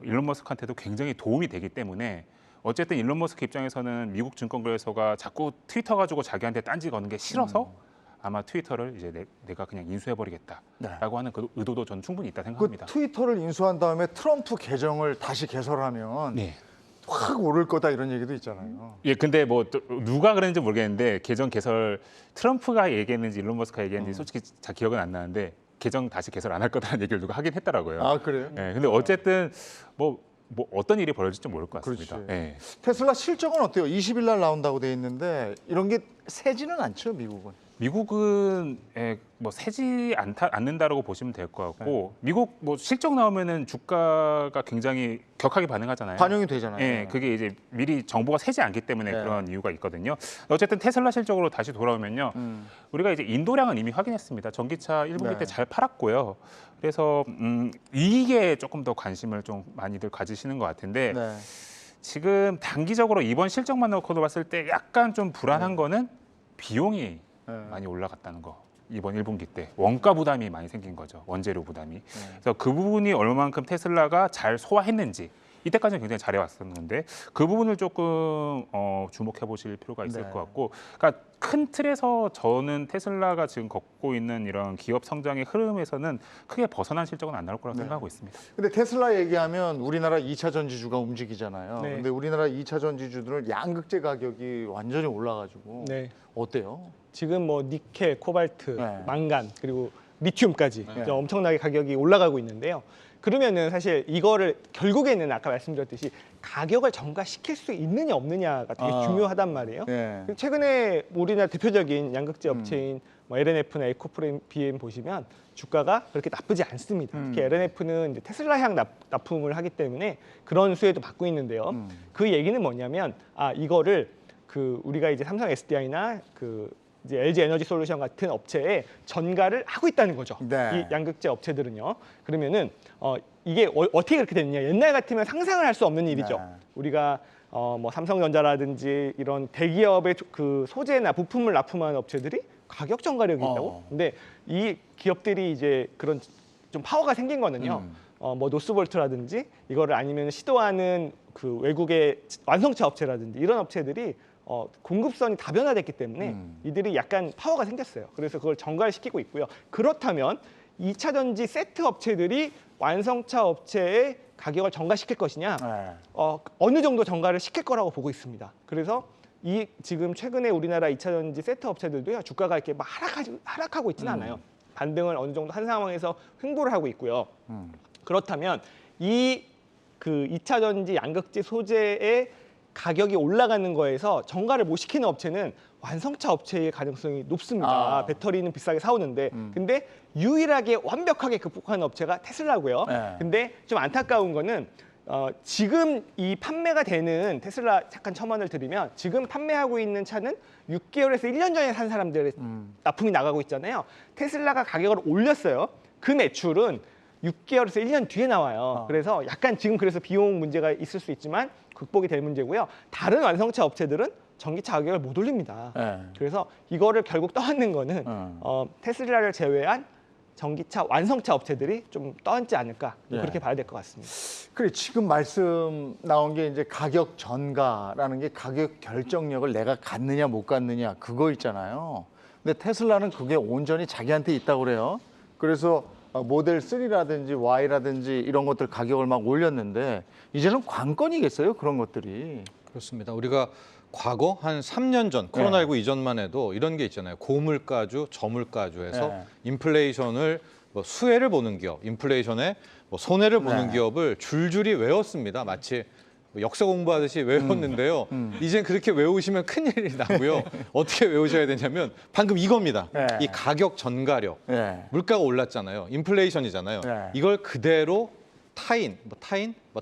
일론 머스크한테도 굉장히 도움이 되기 때문에 어쨌든 일론 머스크 입장에서는 미국 증권거래소가 자꾸 트위터 가지고 자기한테 딴지 거는 게 싫어서 아마 트위터를 이제 내가 그냥 인수해버리겠다라고 하는 그 의도도 저는 충분히 있다 그 생각합니다. 트위터를 인수한 다음에 트럼프 계정을 다시 개설하면 네. 확 오를 거다 이런 얘기도 있잖아요. 예, 근데 뭐 누가 그랬는지 모르겠는데 계정 개설 트럼프가 얘기했는지 일론 머스크가 얘기했는지 솔직히 잘 기억은 안 나는데 계정 다시 개설 안 할 거다라는 얘기를 누가 하긴 했더라고요. 아 그래요? 예, 근데 어쨌든 뭐 어떤 일이 벌어질지 모를 것 같습니다. 그렇지. 예. 테슬라 실적은 어때요? 20일 날 나온다고 돼 있는데 이런 게 세지는 않죠, 미국은. 미국은 뭐 세지 않는다라고 보시면 될 것 같고 미국 뭐 실적 나오면은 주가가 굉장히 격하게 반응하잖아요. 반영이 되잖아요. 예, 그게 이제 미리 정보가 새지 않기 때문에 네. 그런 이유가 있거든요. 어쨌든 테슬라 실적으로 다시 돌아오면요, 우리가 이제 인도량은 이미 확인했습니다. 전기차 1분기 네. 때 잘 팔았고요. 그래서 이게 조금 더 관심을 좀 많이들 가지시는 것 같은데 네. 지금 단기적으로 이번 실적만 놓고도 봤을 때 약간 좀 불안한 거는 비용이 네. 많이 올라갔다는 거. 이번 1분기 때 원가 부담이 많이 생긴 거죠. 원재료 부담이. 그래서 그 부분이 얼마만큼 테슬라가 잘 소화했는지 이때까지는 굉장히 잘해왔었는데 그 부분을 조금 주목해 보실 필요가 있을 네. 것 같고, 그러니까 큰 틀에서 저는 테슬라가 지금 걷고 있는 이런 기업 성장의 흐름에서는 크게 벗어난 실적은 안 나올 거라고 생각하고 있습니다. 근데 테슬라 얘기하면 우리나라 2차 전지주가 움직이잖아요. 네. 근데 우리나라 2차 전지주들은 양극재 가격이 완전히 올라가지고 네. 어때요? 지금 뭐 니켈, 코발트, 네. 망간 그리고 리튬까지 네. 이제 엄청나게 가격이 올라가고 있는데요. 그러면은 사실 이거를 결국에는 아까 말씀드렸듯이 가격을 전가시킬 수 있느냐 없느냐가 되게 중요하단 말이에요. 네. 최근에 우리나라 대표적인 양극재 업체인 뭐 LNF나 에코프레임 BM 보시면 주가가 그렇게 나쁘지 않습니다. 특히 LNF는 이제 테슬라향 납품을 하기 때문에 그런 수혜도 받고 있는데요. 그 얘기는 뭐냐면 이거를 그 우리가 이제 삼성 SDI나 그 이제 LG 에너지 솔루션 같은 업체에 전가를 하고 있다는 거죠. 네. 이 양극재 업체들은요. 그러면은 이게 어떻게 그렇게 됐냐? 옛날 같으면 상상을 할 수 없는 일이죠. 네. 우리가 뭐 삼성전자라든지 이런 대기업의 그 소재나 부품을 납품하는 업체들이 가격 전가력이 있다고. 근데 이 기업들이 이제 그런 좀 파워가 생긴 거는요. 뭐 노스볼트라든지 이거를 아니면 시도하는 그 외국의 완성차 업체라든지 이런 업체들이 공급선이 다변화됐기 때문에 이들이 약간 파워가 생겼어요. 그래서 그걸 전가를 시키고 있고요. 그렇다면 2차 전지 세트 업체들이 완성차 업체의 가격을 전가시킬 것이냐? 네. 어느 정도 전가를 시킬 거라고 보고 있습니다. 그래서 이 지금 최근에 우리나라 2차 전지 세트 업체들도요. 주가가 이렇게 막 하락하고 있지는 않아요. 반등을 어느 정도 한 상황에서 횡보를 하고 있고요. 그렇다면 이 그 2차 전지 양극재 소재의 가격이 올라가는 거에서 전가를 못 시키는 업체는 완성차 업체일 가능성이 높습니다. 배터리는 비싸게 사오는데 근데 유일하게 완벽하게 극복하는 업체가 테슬라고요. 네. 근데 좀 안타까운 거는 지금 이 판매가 되는 테슬라 잠깐 첨언을 드리면 지금 판매하고 있는 차는 6개월에서 1년 전에 산 사람들의 납품이 나가고 있잖아요. 테슬라가 가격을 올렸어요. 그 매출은 6개월에서 1년 뒤에 나와요. 그래서 약간 지금 그래서 비용 문제가 있을 수 있지만 극복이 될 문제고요. 다른 완성차 업체들은 전기차 가격을 못 올립니다. 네. 그래서 이거를 결국 떠안는 거는 테슬라를 제외한 전기차 완성차 업체들이 좀 떠안지 않을까 예. 그렇게 봐야 될 것 같습니다. 그래 지금 말씀 나온 게 이제 가격 전가라는 게 가격 결정력을 내가 갖느냐 못 갖느냐 그거 있잖아요. 근데 테슬라는 그게 온전히 자기한테 있다고 그래요. 그래서 모델 3라든지 Y라든지 이런 것들 가격을 막 올렸는데 이제는 관건이겠어요 그런 것들이. 그렇습니다. 우리가 과거 한 3년 전 코로나19 이전만 해도 이런 게 있잖아요. 고물가주, 저물가주에서 네. 인플레이션을 뭐 수혜를 보는 기업, 인플레이션에 뭐 손해를 보는 네. 기업을 줄줄이 외웠습니다. 마치 뭐 역사 공부하듯이 외웠는데요. 이젠 그렇게 외우시면 큰일이 나고요. 어떻게 외우셔야 되냐면 방금 이겁니다. 네. 이 가격 전가력. 네. 물가가 올랐잖아요. 인플레이션이잖아요. 네. 이걸 그대로 타인,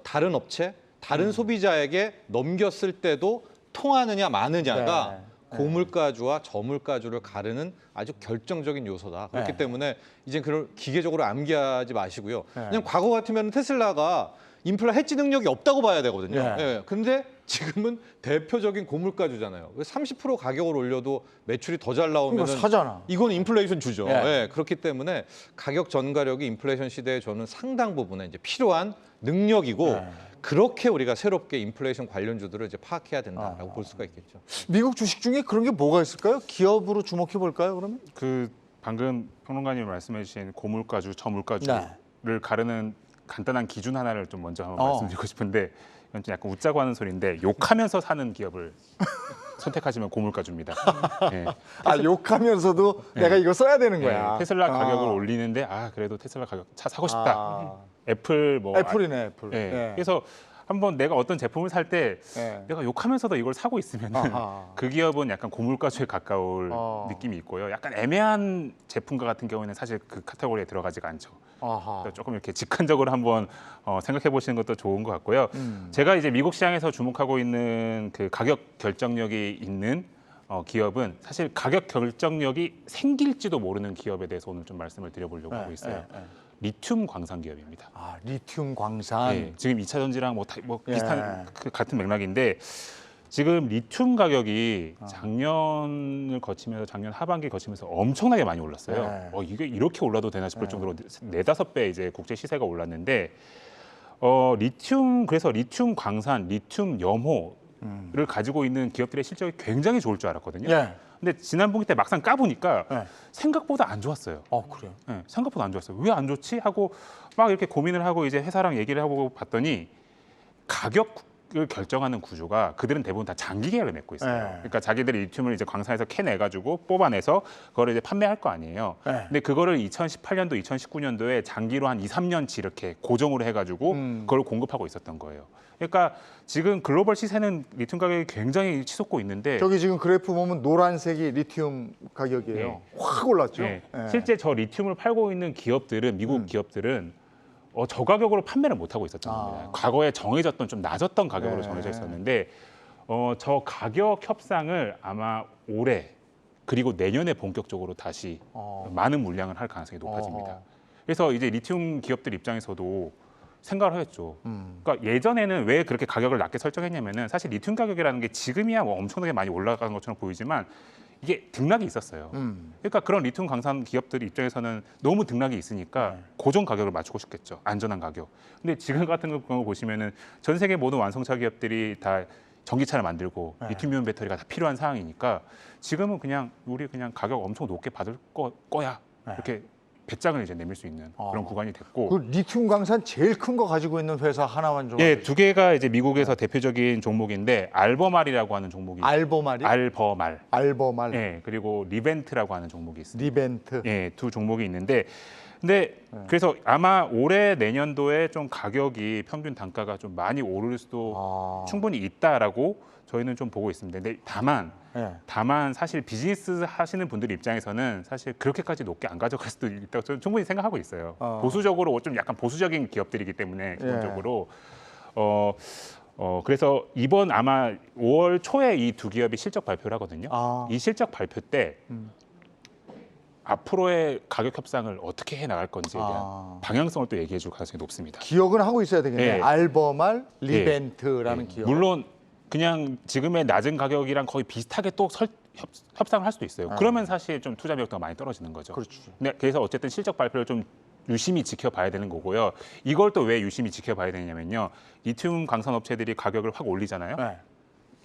다른 업체, 다른 소비자에게 넘겼을 때도 통하느냐 마느냐가 네. 고물가주와 저물가주를 가르는 아주 결정적인 요소다. 그렇기 네. 때문에 이제 그걸 기계적으로 암기하지 마시고요. 네. 그냥 과거 같으면 테슬라가 인플라 해지 능력이 없다고 봐야 되거든요. 네. 예. 근데 지금은 대표적인 고물가주잖아요. 30% 가격을 올려도 매출이 더 잘 나오면 이거 사잖아. 이건 인플레이션 주죠. 네. 예, 그렇기 때문에 가격 전가력이 인플레이션 시대에 저는 상당 부분에 이제 필요한 능력이고 네. 그렇게 우리가 새롭게 인플레이션 관련주들을 이제 파악해야 된다라고 볼 수가 있겠죠. 미국 주식 중에 그런 게 뭐가 있을까요? 기업으로 주목해 볼까요 그러면? 그 방금 평론가님 말씀해주신 고물가주, 저물가주를 가르는 간단한 기준 하나를 좀 먼저 한번 말씀드리고 싶은데 이건 좀 약간 웃자고 하는 소리인데 욕하면서 사는 기업을 선택하시면 고물가주입니다. 네. 욕하면서도 내가 이거 써야 되는 네, 거야. 테슬라 가격을 올리는데 그래도 테슬라 가격 차 사고 싶다. 애플 뭐 애플이네 애플. 네. 네. 그래서 한번 내가 어떤 제품을 살 때 네. 내가 욕하면서도 이걸 사고 있으면 아하. 그 기업은 약간 고물가주에 가까울 느낌이 있고요. 약간 애매한 제품과 같은 경우에는 사실 그 카테고리에 들어가지가 않죠. 아하. 조금 이렇게 직관적으로 한번 생각해 보시는 것도 좋은 것 같고요. 제가 이제 미국 시장에서 주목하고 있는 그 가격 결정력이 있는 기업은 사실 가격 결정력이 생길지도 모르는 기업에 대해서 오늘 좀 말씀을 드려보려고 하고 있어요. 리튬 광산 기업입니다. 리튬 광산. 네, 지금 2차 전지랑 뭐 비슷한 예. 그 같은 맥락인데 지금 리튬 가격이 작년을 거치면서 작년 하반기 거치면서 엄청나게 많이 올랐어요. 네. 이게 이렇게 올라도 되나 싶을 정도로 4-5배 이제 국제 시세가 올랐는데 그래서 리튬 광산, 리튬 염호를 가지고 있는 기업들의 실적이 굉장히 좋을 줄 알았거든요. 예. 근데 지난 분기 때 막상 까보니까 네. 생각보다 안 좋았어요. 그래요. 네, 생각보다 안 좋았어요. 왜 안 좋지? 하고 막 이렇게 고민을 하고 이제 회사랑 얘기를 하고 봤더니 가격을 결정하는 구조가 그들은 대부분 다 장기 계약을 맺고 있어요. 네. 그러니까 자기들이 리튬을 이제 광산에서 캐내가지고 뽑아내서 그거를 이제 판매할 거 아니에요. 네. 근데 그거를 2018년도, 2019년도에 장기로 한 2-3년치 이렇게 고정으로 해가지고 그걸 공급하고 있었던 거예요. 그러니까 지금 글로벌 시세는 리튬 가격이 굉장히 치솟고 있는데 저기 지금 그래프 보면 노란색이 리튬 가격이에요. 확 올랐죠. 네. 예. 실제 저 리튬을 팔고 있는 기업들은 미국 기업들은 저 가격으로 판매를 못 하고 있었던 겁니다. 과거에 정해졌던 좀 낮았던 가격으로 네. 정해져 있었는데 저 가격 협상을 아마 올해 그리고 내년에 본격적으로 다시 많은 물량을 할 가능성이 높아집니다. 그래서 이제 리튬 기업들 입장에서도 생각을 하겠죠. 그러니까 예전에는 왜 그렇게 가격을 낮게 설정했냐면은 사실 리튬 가격이라는 게 지금이야 뭐 엄청나게 많이 올라간 것처럼 보이지만 이게 등락이 있었어요. 그러니까 그런 리튬 광산 기업들 입장에서는 너무 등락이 있으니까 고정 가격을 맞추고 싶겠죠. 안전한 가격. 근데 지금 같은 경우 보시면은 전 세계 모든 완성차 기업들이 다 전기차를 만들고 리튬이온 배터리가 다 필요한 상황이니까 지금은 그냥 우리 그냥 가격 엄청 높게 받을 거야. 이렇게 배짱을 이제 내밀 수 있는 그런 구간이 됐고. 그 리튬 광산 제일 큰 거 가지고 있는 회사 하나만 좀. 예, 2개가 이제 미국에서 대표적인 종목인데 알버말이라고 하는 종목이 알버말이? 알버말. 알버말. 예, 그리고 리벤트라고 하는 종목이 있습니다. 리벤트. 예, 두 종목이 있는데 근데 그래서 아마 올해 내년도에 좀 가격이 평균 단가가 좀 많이 오를 수도 충분히 있다라고 저희는 좀 보고 있습니다. 근데 다만 사실 비즈니스 하시는 분들 입장에서는 사실 그렇게까지 높게 안 가져갈 수도 있다고 저는 충분히 생각하고 있어요. 보수적으로 좀 약간 보수적인 기업들이기 때문에 기본적으로 그래서 이번 아마 5월 초에 이 두 기업이 실적 발표를 하거든요. 이 실적 발표 때 앞으로의 가격 협상을 어떻게 해 나갈 건지에 대한 방향성을 또 얘기해 줄 가능성이 높습니다. 기억은 하고 있어야 되겠네요. 네. 알버말 리벤트라는 기업. 물론 그냥 지금의 낮은 가격이랑 거의 비슷하게 또 협상을 할 수도 있어요. 그러면 사실 좀 투자 매력도가 많이 떨어지는 거죠. 그렇죠. 네, 그래서 어쨌든 실적 발표를 좀 유심히 지켜봐야 되는 거고요. 이걸 또 왜 유심히 지켜봐야 되냐면요. 리튬 광산 업체들이 가격을 확 올리잖아요. 네.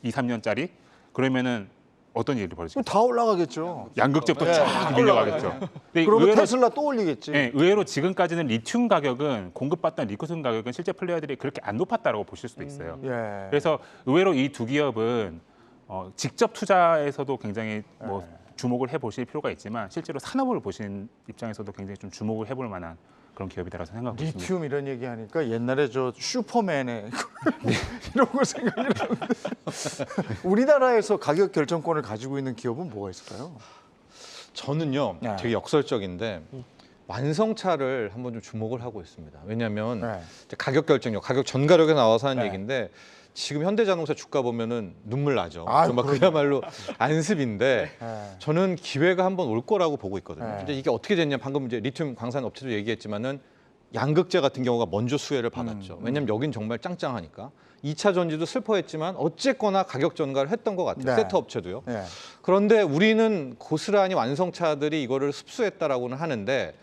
2, 3년짜리. 그러면은 어떤 일이 그럼 벌어질까요? 다 올라가겠죠. 양극재부터 네. 쫙 밀려가겠죠. 근데 그러면 테슬라 또 올리겠지. 네, 의외로 지금까지는 리튬 가격은 공급받던 리튬 가격은 실제 플레이어들이 그렇게 안 높았다고 보실 수도 있어요. 예. 그래서 의외로 이 두 기업은 직접 투자에서도 굉장히 뭐 주목을 해보실 필요가 있지만 실제로 산업을 보신 입장에서도 굉장히 좀 주목을 해볼 만한 그런 기업이다라고 생각하고 있습니다. 리튬 이런 얘기하니까 옛날에 저 슈퍼맨의 이런 거 생각이 나는데 우리나라에서 가격 결정권을 가지고 있는 기업은 뭐가 있을까요? 저는요 네. 되게 역설적인데 완성차를 한번 좀 주목을 하고 있습니다. 왜냐하면 네. 이제 가격 결정력, 가격 전가력에 나와서 하는 네. 얘기인데 지금 현대자동차 주가 보면은 눈물 나죠. 아유, 정말 그럼요. 그야말로 안습인데 네. 저는 기회가 한번 올 거라고 보고 있거든요. 네. 근데 이게 어떻게 됐냐? 방금 이제 리튬 광산 업체도 얘기했지만은 양극재 같은 경우가 먼저 수혜를 받았죠. 왜냐하면 여긴 정말 짱짱하니까. 2차 전지도 슬퍼했지만 어쨌거나 가격 전가를 했던 것 같아요. 네. 세트 업체도요. 네. 그런데 우리는 고스란히 완성차들이 이거를 흡수했다라고는 하는데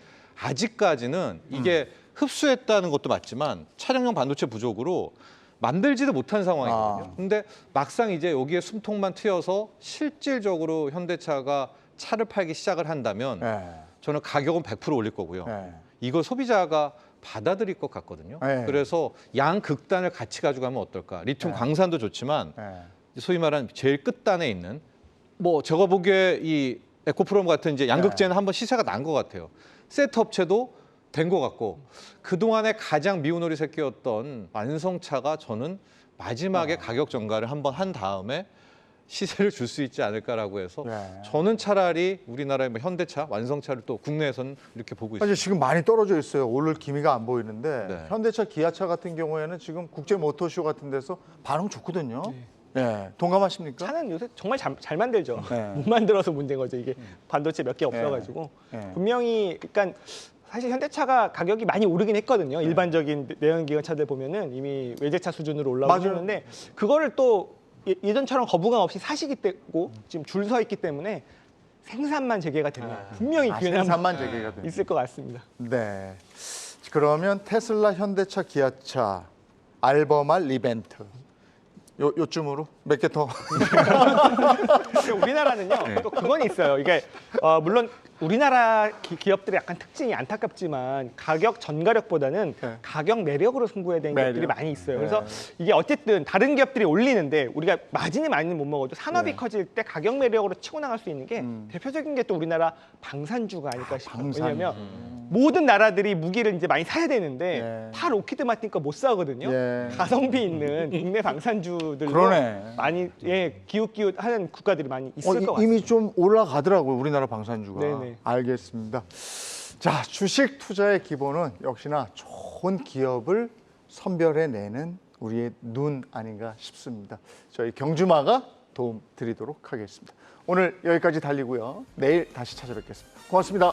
아직까지는 이게 흡수했다는 것도 맞지만 차량용 반도체 부족으로 만들지도 못한 상황이거든요. 근데 막상 이제 여기에 숨통만 트여서 실질적으로 현대차가 차를 팔기 시작을 한다면 네. 저는 가격은 100% 올릴 거고요. 네. 이걸 소비자가 받아들일 것 같거든요. 네. 그래서 양극단을 같이 가져가면 어떨까? 리튬 광산도 좋지만 네. 소위 말하는 제일 끝단에 있는 뭐 제가 보기에 이 에코프롬 같은 이제 양극재는 한번 시세가 난 것 같아요. 세트 업체도 된 것 같고 그동안에 가장 미운오리 새끼였던 완성차가 저는 마지막에 가격 전가를 한번 한 다음에 시세를 줄 수 있지 않을까라고 해서 네. 저는 차라리 우리나라의 뭐 현대차, 완성차를 또 국내에서는 이렇게 보고 있습니다. 사실 지금 많이 떨어져 있어요. 오를 기미가 안 보이는데 네. 현대차, 기아차 같은 경우에는 지금 국제 모터쇼 같은 데서 반응 좋거든요. 네. 동감하십니까? 차는 요새 정말 잘 만들죠. 네. 못 만들어서 문제인 거죠. 이게 반도체 몇 개 없어가지고 네. 분명히 그러니까 사실 현대차가 가격이 많이 오르긴 했거든요. 일반적인 내연기관 차들 보면은 이미 외제차 수준으로 올라오긴 맞아요. 했는데 그거를 또 예전처럼 거부감 없이 사시기 때고 지금 줄 서 있기 때문에 생산만 재개가 되면 분명히 기회는 생산만 재개가 됩니다. 있을 것 같습니다. 네. 그러면 테슬라, 현대차, 기아차, 알버말, 리벤트 요쯤으로 몇 개 더. 근데 우리나라는요 또 그건 있어요. 이게 물론 우리나라 기업들의 약간 특징이 안타깝지만 가격 전가력보다는 네. 가격 매력으로 승부해야 되는 매력. 기업들이 많이 있어요. 네. 그래서 이게 어쨌든 다른 기업들이 올리는데 우리가 마진이 많이는 못 먹어도 산업이 네. 커질 때 가격 매력으로 치고 나갈 수 있는 게 대표적인 게 또 우리나라 방산주가 아닐까 싶어요. 방산주. 왜냐하면 모든 나라들이 무기를 이제 많이 사야 되는데 네. 다 로키드 마틴 거 못 사거든요. 예. 가성비 있는 국내 방산주들로 그러네. 많이 기웃기웃하는 국가들이 많이 있을 것 같아요. 이미 좀 올라가더라고요. 우리나라 방산주가. 네네. 알겠습니다. 자, 주식 투자의 기본은 역시나 좋은 기업을 선별해내는 우리의 눈 아닌가 싶습니다. 저희 경주마가 도움 드리도록 하겠습니다. 오늘 여기까지 달리고요. 내일 다시 찾아뵙겠습니다. 고맙습니다.